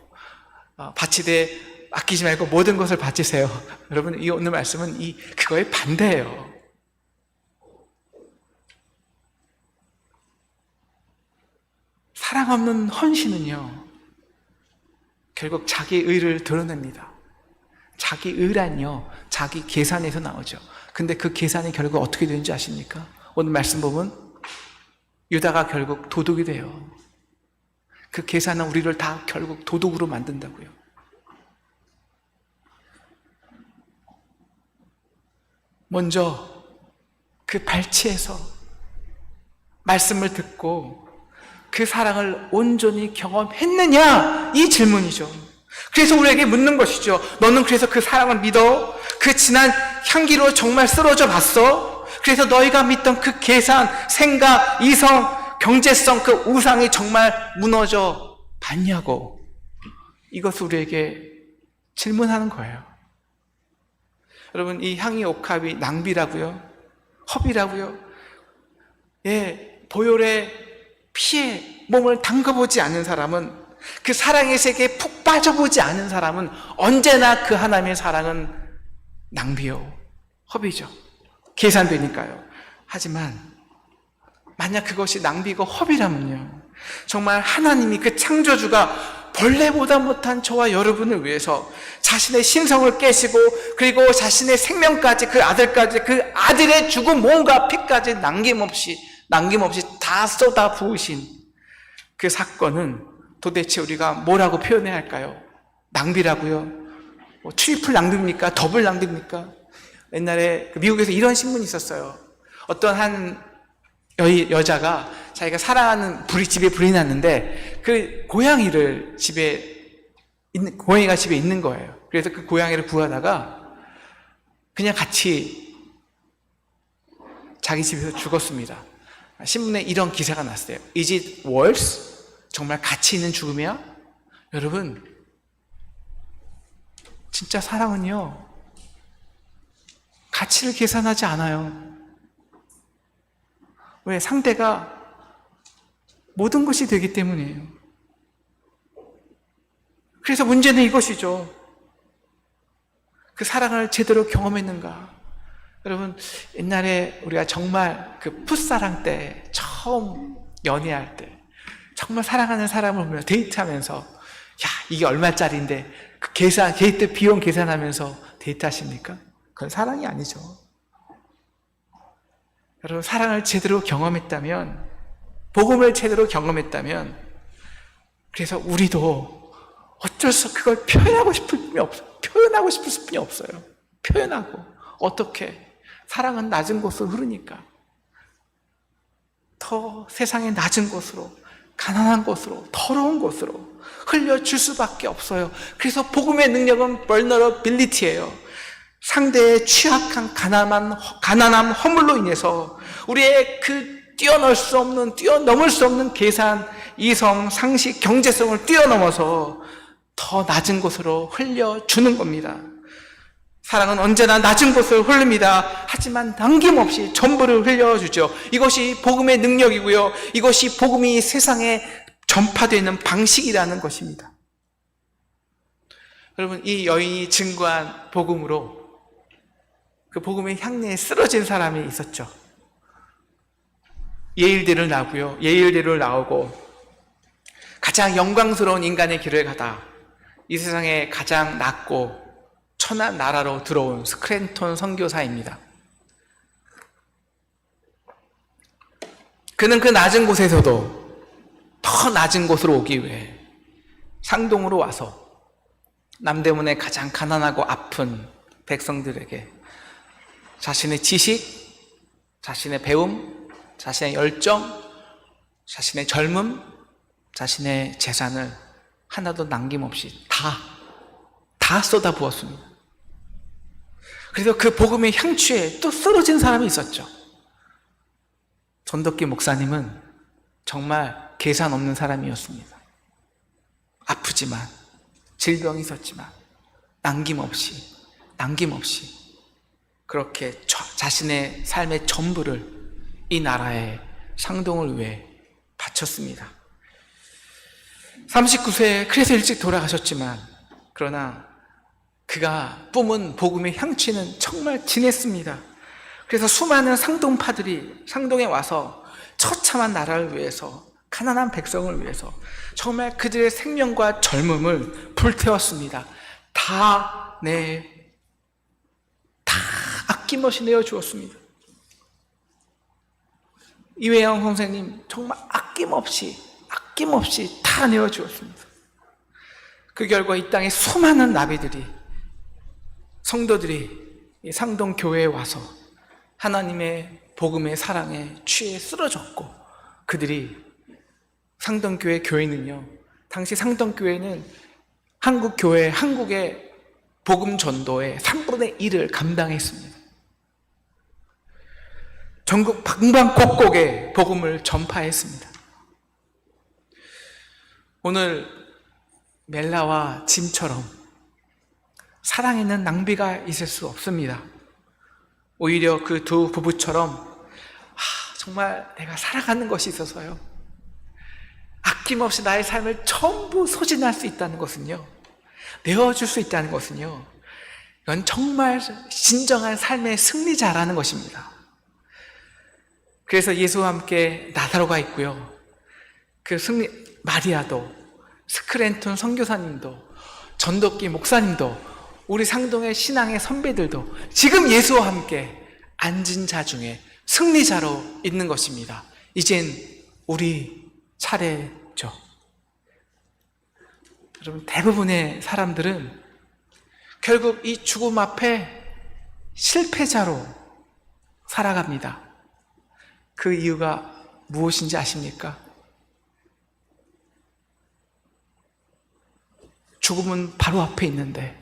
바치되 아끼지 말고 모든 것을 바치세요. 여러분, 이 오늘 말씀은 그거의 반대예요. 사랑 없는 헌신은요, 결국 자기 의를 드러냅니다. 자기 의란요, 자기 계산에서 나오죠. 근데 그 계산이 결국 어떻게 되는지 아십니까? 오늘 말씀 보면 유다가 결국 도둑이 돼요. 그 계산은 우리를 다 결국 도둑으로 만든다고요. 먼저 그 발치에서 말씀을 듣고 그 사랑을 온전히 경험했느냐, 이 질문이죠. 그래서 우리에게 묻는 것이죠. 너는 그래서 그 사랑을 믿어? 그 진한 향기로 정말 쓰러져 봤어? 그래서 너희가 믿던 그 계산, 생각, 이성, 경제성, 그 우상이 정말 무너져 봤냐고. 이것을 우리에게 질문하는 거예요. 여러분, 이 향이 옥합이 낭비라고요? 허비라고요? 예, 보혈의 피에 몸을 담가보지 않은 사람은 그 사랑의 세계에 푹 빠져보지 않은 사람은 언제나 그 하나님의 사랑은 낭비요, 허비죠. 계산되니까요. 하지만 만약 그것이 낭비고 허비라면요, 정말 하나님이 그 창조주가 벌레보다 못한 저와 여러분을 위해서 자신의 신성을 깨시고 그리고 자신의 생명까지, 그 아들까지, 그 아들의 죽은 몸과 피까지 남김없이 다 쏟아 부으신 그 사건은 도대체 우리가 뭐라고 표현해야 할까요? 낭비라고요? 뭐 트리플 낭비입니까? 더블 낭비입니까? 옛날에 미국에서 이런 신문이 있었어요. 어떤 한 여자가 자기가 사랑하는 집에 불이 났는데 그 고양이가 집에 있는 거예요. 그래서 그 고양이를 구하다가 그냥 같이 자기 집에서 죽었습니다. 신문에 이런 기사가 났어요. Is it worse? 정말 가치 있는 죽음이야? 여러분, 진짜 사랑은요, 가치를 계산하지 않아요. 왜? 상대가 모든 것이 되기 때문이에요. 그래서 문제는 이것이죠. 그 사랑을 제대로 경험했는가? 여러분, 옛날에 우리가 정말 그 풋사랑 때, 처음 연애할 때, 정말 사랑하는 사람을 보면 데이트하면서, 야, 이게 얼마짜리인데, 그 데이트 비용 계산하면서 데이트하십니까? 그건 사랑이 아니죠. 여러분, 사랑을 제대로 경험했다면, 복음을 제대로 경험했다면, 그래서 우리도 어쩔 수 없이 그걸 표현하고 싶을 뿐이 없어요. 표현하고. 어떻게? 사랑은 낮은 곳으로 흐르니까. 더 세상의 낮은 곳으로, 가난한 곳으로, 더러운 곳으로 흘려줄 수밖에 없어요. 그래서 복음의 능력은 vulnerability예요. 상대의 취약한 가난함, 허물로 인해서 우리의 그 뛰어넘을 수 없는 계산, 이성, 상식, 경제성을 뛰어넘어서 더 낮은 곳으로 흘려주는 겁니다. 사랑은 언제나 낮은 곳을 흐릅니다. 하지만 남김없이 전부를 흘려주죠. 이것이 복음의 능력이고요. 이것이 복음이 세상에 전파되는 방식이라는 것입니다. 여러분, 이 여인이 증거한 복음으로 그 복음의 향내에 쓰러진 사람이 있었죠. 예일대를 나오고 가장 영광스러운 인간의 길을 가다 이 세상에 가장 낮고 천한 나라로 들어온 스크랜톤 선교사입니다. 그는 그 낮은 곳에서도 더 낮은 곳으로 오기 위해 상동으로 와서 남대문의 가장 가난하고 아픈 백성들에게 자신의 지식, 자신의 배움, 자신의 열정, 자신의 젊음, 자신의 재산을 하나도 남김없이 다 쏟아부었습니다. 그래서 그 복음의 향취에 또 쓰러진 사람이 있었죠. 전덕기 목사님은 정말 계산 없는 사람이었습니다. 아프지만, 질병이 있었지만 남김없이 그렇게 자신의 삶의 전부를 이 나라의 상동을 위해 바쳤습니다. 39세에 그래서 일찍 돌아가셨지만, 그러나 그가 뿜은 복음의 향취는 정말 진했습니다. 그래서 수많은 상동파들이 상동에 와서 처참한 나라를 위해서, 가난한 백성을 위해서 정말 그들의 생명과 젊음을 불태웠습니다. 다 아낌없이 내어주었습니다. 이회영 선생님 정말 아낌없이 다 내어주었습니다. 그 결과 이 땅에 수많은 나비들이, 성도들이 이 상동교회에 와서 하나님의 복음의 사랑에 취해 쓰러졌고, 그들이 상동교회 교회는요, 당시 상동교회는 한국의 복음 전도의 3분의 1을 감당했습니다. 전국 방방곡곡에 복음을 전파했습니다. 오늘 멜라와 짐처럼 사랑에는 낭비가 있을 수 없습니다. 오히려 그 두 부부처럼 정말 내가 사랑하는 것이 있어서요, 아낌없이 나의 삶을 전부 소진할 수 있다는 것은요, 내어줄 수 있다는 것은요, 이건 정말 진정한 삶의 승리자라는 것입니다. 그래서 예수와 함께 나사로가 있고요, 그 마리아도, 스크랜톤 선교사님도, 전도기 목사님도, 우리 상동의 신앙의 선배들도 지금 예수와 함께 앉은 자 중에 승리자로 있는 것입니다. 이젠 우리 차례죠. 여러분, 대부분의 사람들은 결국 이 죽음 앞에 실패자로 살아갑니다. 그 이유가 무엇인지 아십니까? 죽음은 바로 앞에 있는데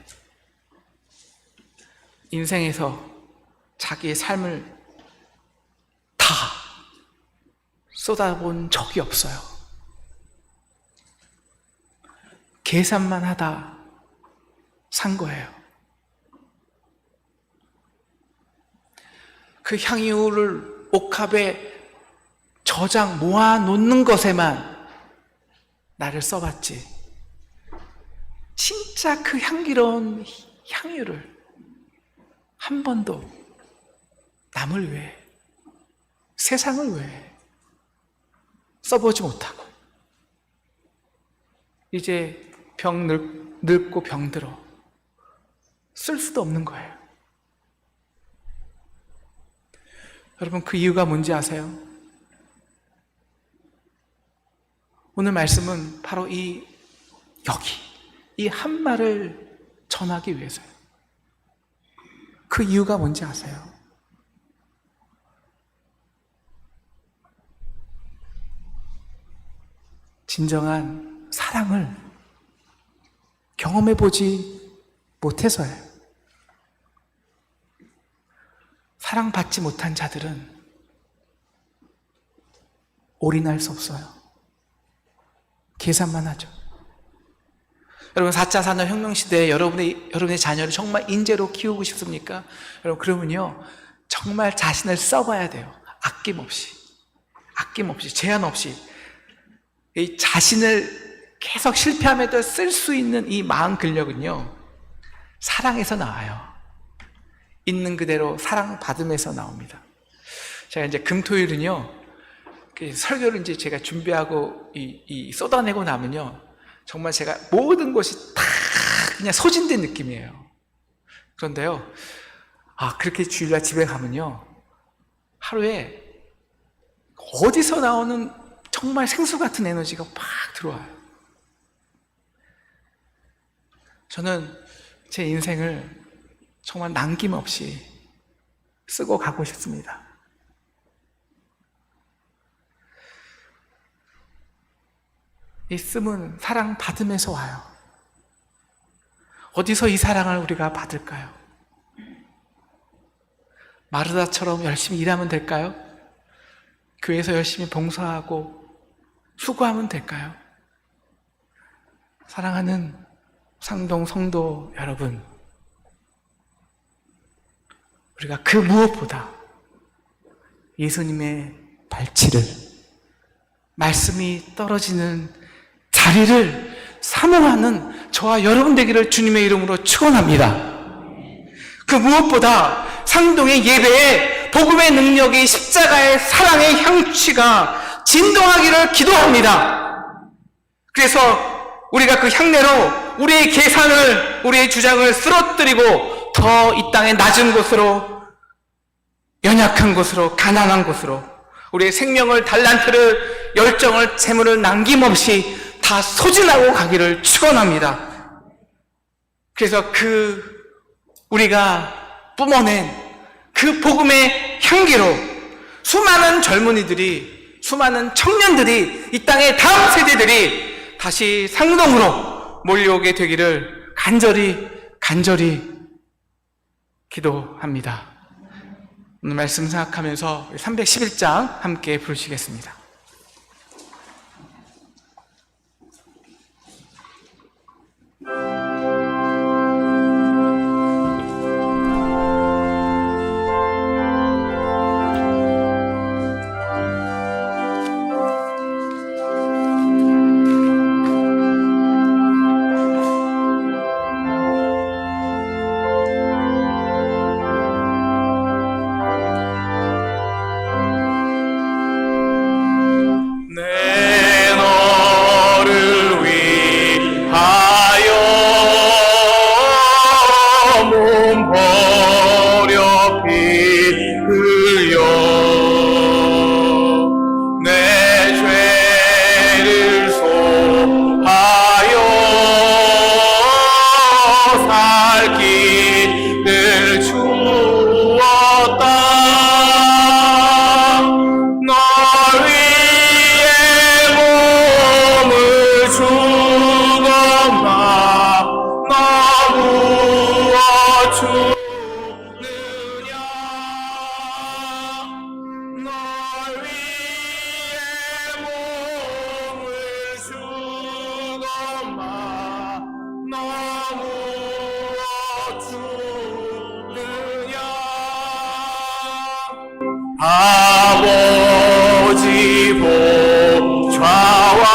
인생에서 자기의 삶을 다 쏟아본 적이 없어요. 계산만 하다 산 거예요. 그 향유를 옥합에 저장 모아놓는 것에만 나를 써봤지, 진짜 그 향기로운 향유를 한 번도 남을 위해, 세상을 위해 써보지 못하고 이제 늙고 병들어 쓸 수도 없는 거예요. 여러분, 그 이유가 뭔지 아세요? 오늘 말씀은 바로 이 한 말을 전하기 위해서요. 그 이유가 뭔지 아세요? 진정한 사랑을 경험해보지 못해서예요. 사랑받지 못한 자들은 올인할 수 없어요. 계산만 하죠. 여러분, 4차 산업혁명 시대에 여러분의 자녀를 정말 인재로 키우고 싶습니까? 여러분, 그러면요, 정말 자신을 써봐야 돼요. 아낌없이, 제한 없이. 이 자신을 계속 실패함에도 쓸 수 있는 이 마음 근력은요, 사랑에서 나와요. 있는 그대로 사랑받음에서 나옵니다. 제가 이제 금토일은요, 설교를 이제 제가 준비하고 쏟아내고 나면요, 정말 제가 모든 것이 다 그냥 소진된 느낌이에요. 그런데요, 그렇게 주일날 집에 가면요, 하루에 어디서 나오는 정말 생수 같은 에너지가 막 들어와요. 저는 제 인생을 정말 남김없이 쓰고 가고 싶습니다. 이 씀은 사랑 받음에서 와요. 어디서 이 사랑을 우리가 받을까요? 마르다처럼 열심히 일하면 될까요? 교회에서 열심히 봉사하고 수고하면 될까요? 사랑하는 상동 성도 여러분, 우리가 그 무엇보다 예수님의 발치를, 말씀이 떨어지는 자리를 사모하는 저와 여러분 되기를 주님의 이름으로 축원합니다. 그 무엇보다 상동의 예배에 복음의 능력이, 십자가의 사랑의 향취가 진동하기를 기도합니다. 그래서 우리가 그 향내로 우리의 계산을, 우리의 주장을 쓰러뜨리고 더 이 땅의 낮은 곳으로, 연약한 곳으로, 가난한 곳으로 우리의 생명을, 달란트를, 열정을, 재물을 남김없이 다 소진하고 가기를 축원합니다. 그래서 우리가 뿜어낸 그 복음의 향기로 수많은 젊은이들이, 수많은 청년들이, 이 땅의 다음 세대들이 다시 상동으로 몰려오게 되기를 간절히 기도합니다. 오늘 말씀 생각하면서 311장 함께 부르시겠습니다. 버려 피 흘려 내 죄를 소하여 살 길을 주었다. 널 위해 몸을 주었나 너 무엇 주느냐 널 위해 몸을 주었나 너 무엇 주느냐 아버지 보좌와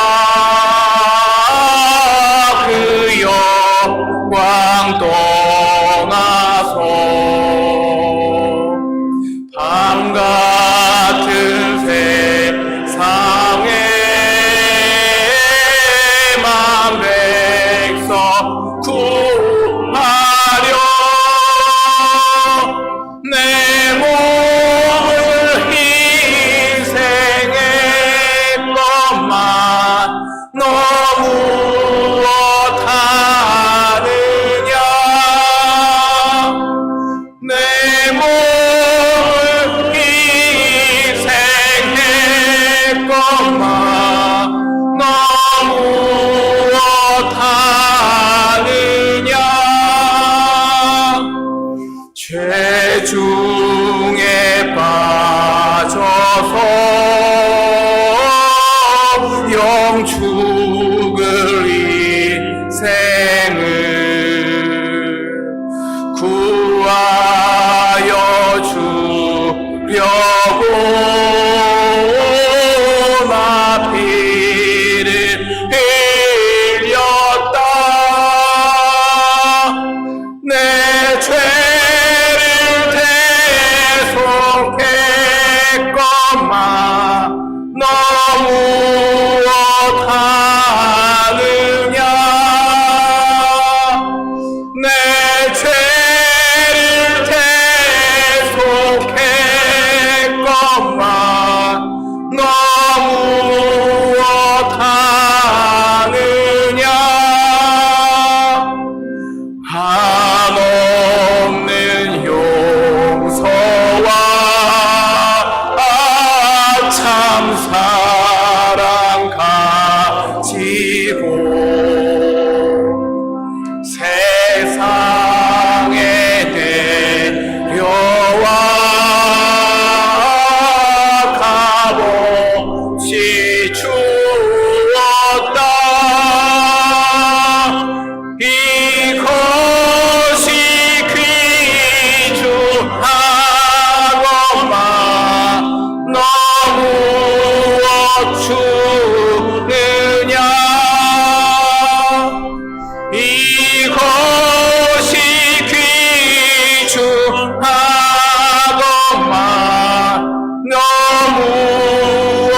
그 영광 떠나서 밤 같은 세상에 만 백성 구하려 내 몸을 희생했건만 너 무엇하느냐 내 몸을 희생했건만 너 무엇하느냐 죄 중에 빠져서 영 죽을 인생을 구하여 주려고 나 피를 흘렸다. 내 죄를 대속했건만 너 무엇하느냐 내 죄를 대속했건만 너 무엇하느냐 한없는 용서와 참 사랑 가지고 세상에 내려와 값없이 주었다. 이것이 귀중하건만 너 무엇 주느냐 이것이 귀중하건만 너 무엇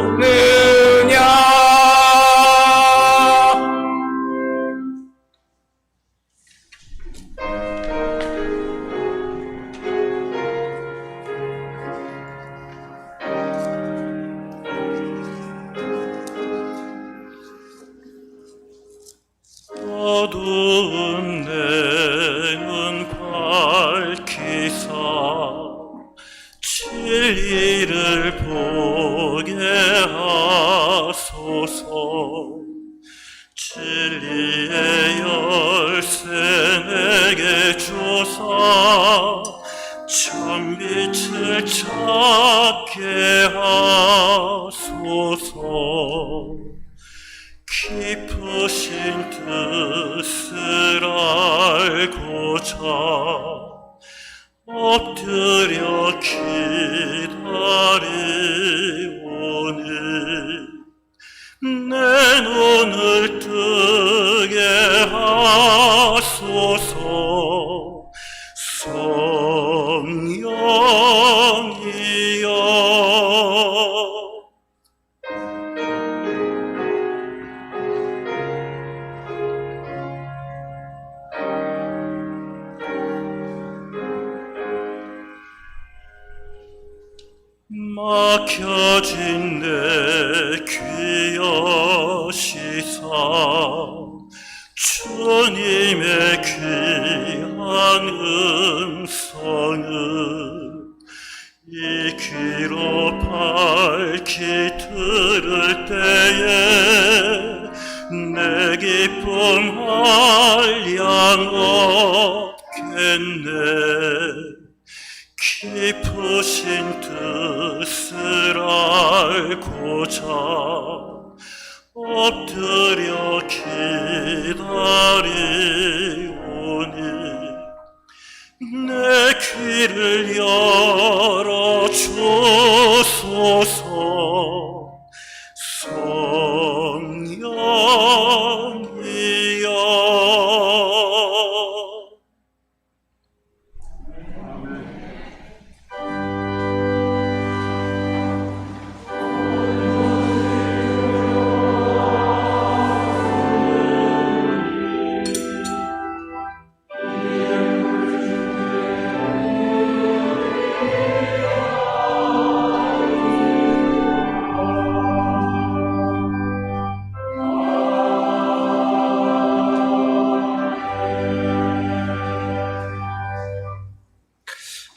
주느냐 어두운 내 눈 밝히사 진리를 보게 하소서. 진리의 열쇠 내게 주사 참 빛을 찾게 하소서. 깊으신 뜻을 알고자 엎드려 기다리오니 내 눈을 뜨게 하소서. 성령이여 막혀진 내 귀여시사 주님의 귀한 음성을 이 귀로 밝히 들을 때에 내 기쁨 한량 얻겠네. 깊으신 뜻을 알고자 엎드려 기다리오니 내 귀를 열어주소서. 성령이여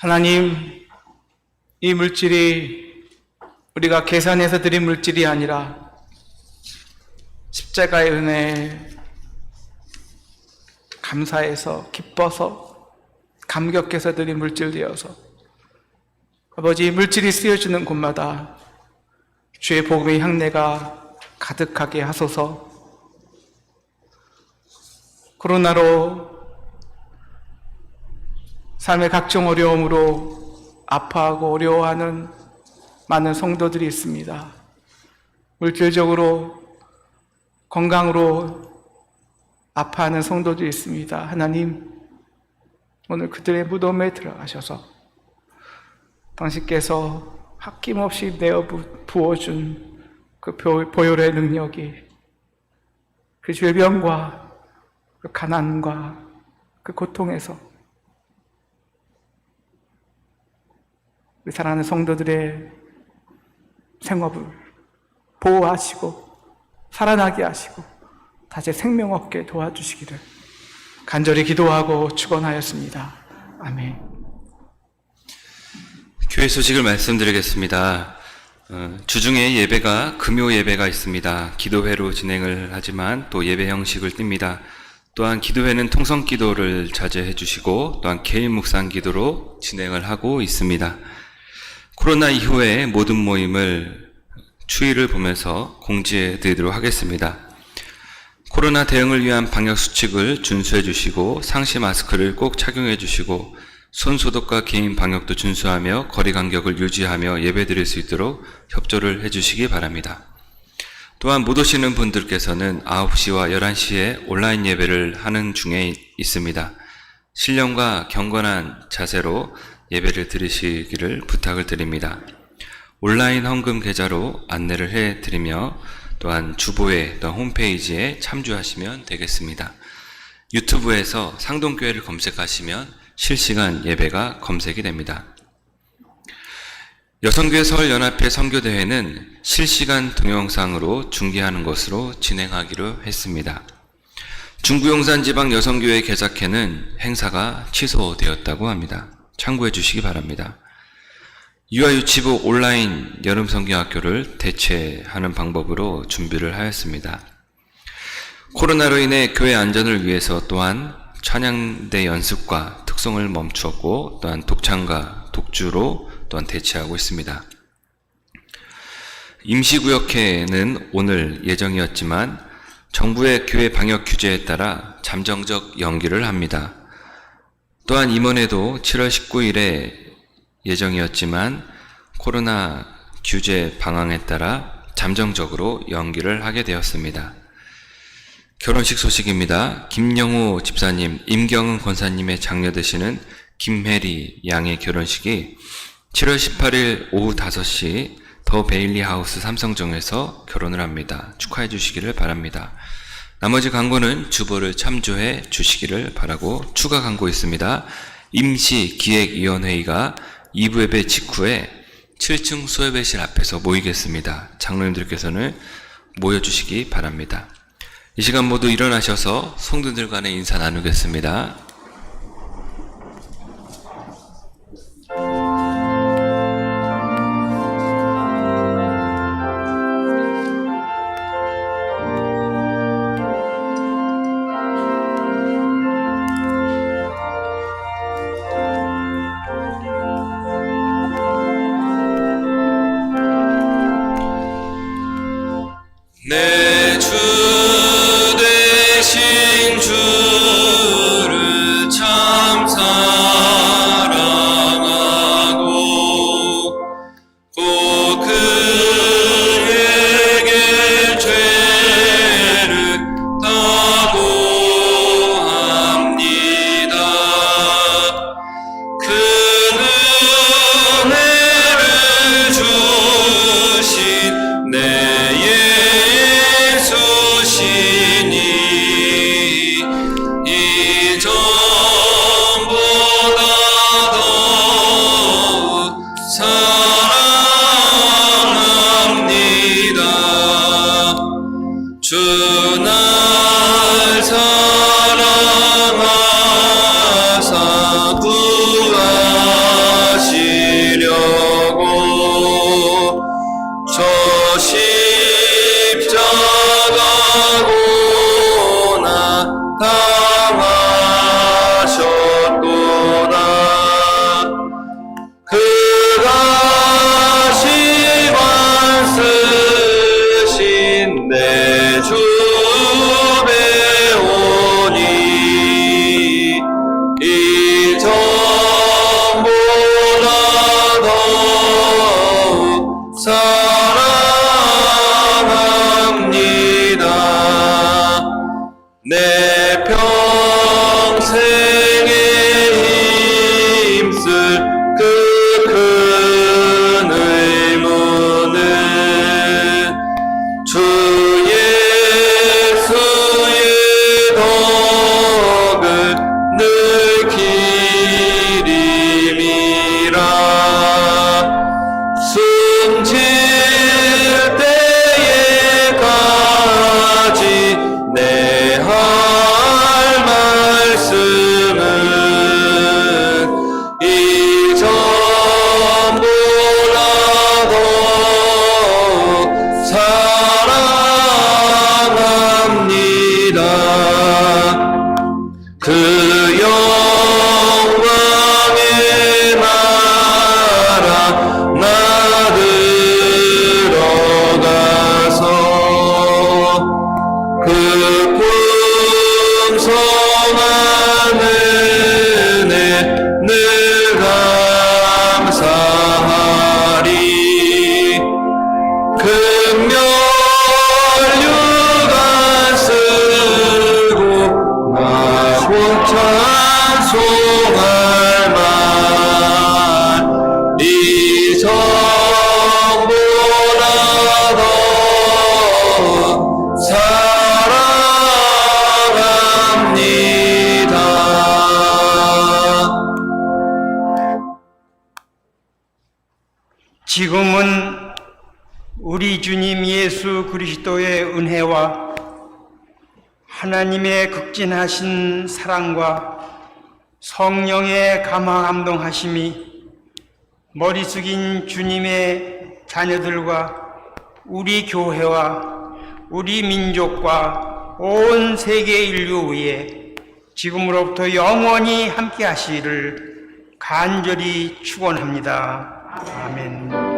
하나님, 이 물질이 우리가 계산해서 드린 물질이 아니라 십자가의 은혜에 감사해서 기뻐서 감격해서 드린 물질 되어서 아버지, 이 물질이 쓰여지는 곳마다 주의 복음의 향내가 가득하게 하소서. 코로나로 삶의 각종 어려움으로 아파하고 어려워하는 많은 성도들이 있습니다. 물질적으로, 건강으로 아파하는 성도들이 있습니다. 하나님, 오늘 그들의 무덤에 들어가셔서 당신께서 아낌없이 내어 부어준 그 보혈의 능력이 그 질병과 그 가난과 그 고통에서 우리 사랑하는 성도들의 생업을 보호하시고 살아나게 하시고 다시 생명 얻게 도와주시기를 간절히 기도하고 축원하였습니다. 아멘. 교회 소식을 말씀드리겠습니다. 주중에 예배가 금요 예배가 있습니다. 기도회로 진행을 하지만 또 예배 형식을 띱니다. 또한 기도회는 통성 기도를 자제해 주시고 또한 개인 묵상 기도로 진행을 하고 있습니다. 코로나 이후에 모든 모임을 추이를 보면서 공지해 드리도록 하겠습니다. 코로나 대응을 위한 방역 수칙을 준수해 주시고 상시 마스크를 꼭 착용해 주시고 손 소독과 개인 방역도 준수하며 거리 간격을 유지하며 예배 드릴 수 있도록 협조를 해 주시기 바랍니다. 또한 못 오시는 분들께서는 9시와 11시에 온라인 예배를 하는 중에 있습니다. 신령과 경건한 자세로 예배를 드리시기를 부탁을 드립니다. 온라인 헌금 계좌로 안내를 해드리며 또한 주보에 또한 홈페이지에 참조하시면 되겠습니다. 유튜브에서 상동교회를 검색하시면 실시간 예배가 검색이 됩니다. 여성교회 서울연합회 선교대회는 실시간 동영상으로 중계하는 것으로 진행하기로 했습니다. 중구용산 지방 여성교회 개작회는 행사가 취소되었다고 합니다. 참고해 주시기 바랍니다. 유아유치부 온라인 여름성경학교를 대체하는 방법으로 준비를 하였습니다. 코로나로 인해 교회 안전을 위해서 또한 찬양대 연습과 특송을 멈추었고 또한 독창과 독주로 또한 대체하고 있습니다. 임시구역회는 오늘 예정이었지만 정부의 교회 방역 규제에 따라 잠정적 연기를 합니다. 또한 이번에도 7월 19일에 예정이었지만 코로나 규제 방향에 따라 잠정적으로 연기를 하게 되었습니다. 결혼식 소식입니다. 김영우 집사님, 임경은 권사님의 장녀 되시는 김혜리 양의 결혼식이 7월 18일 오후 5시 더 베일리 하우스 삼성정에서 결혼을 합니다. 축하해 주시기를 바랍니다. 나머지 광고는 주보를 참조해 주시기를 바라고 추가 광고 있습니다. 임시기획위원회의가 2부 예배 직후에 7층 수협회실 앞에서 모이겠습니다. 장로님들께서는 모여주시기 바랍니다. 이 시간 모두 일어나셔서 성도들 간의 인사 나누겠습니다. 내 주 대신 주를 참 사랑하고 또 그에게 죄를 다고합니다. 그 은혜를 주신 내 이전보다 더욱 사랑합니다. 주 날 사랑하사 구하시려고 저 십자가 당하셨도다. 그가 시관 쓰신 내 주 배우니 이전보다 더욱 사랑합니다. 내 평생에 힘쓸 그 큰 의무는 주 예수의 덕을 늘 기림이라. 숨질 때에까지 내 할 말씀은 이전보다 더욱 사랑합니다. 그 영광의 나라 나 들어가서 그 풍성한 은혜 늘 감사하리. 금멸류관 쓰고 나곧 찬송할 만 이전보다 더욱 사랑합니다. 지금은 우리 주님 예수 그리스도의 은혜와 하나님의 극진하신 사랑과 성령의 감화 감동하심이 머리 숙인 주님의 자녀들과 우리 교회와 우리 민족과 온 세계 인류 위에 지금으로부터 영원히 함께 하시기를 간절히 축원합니다. 아멘.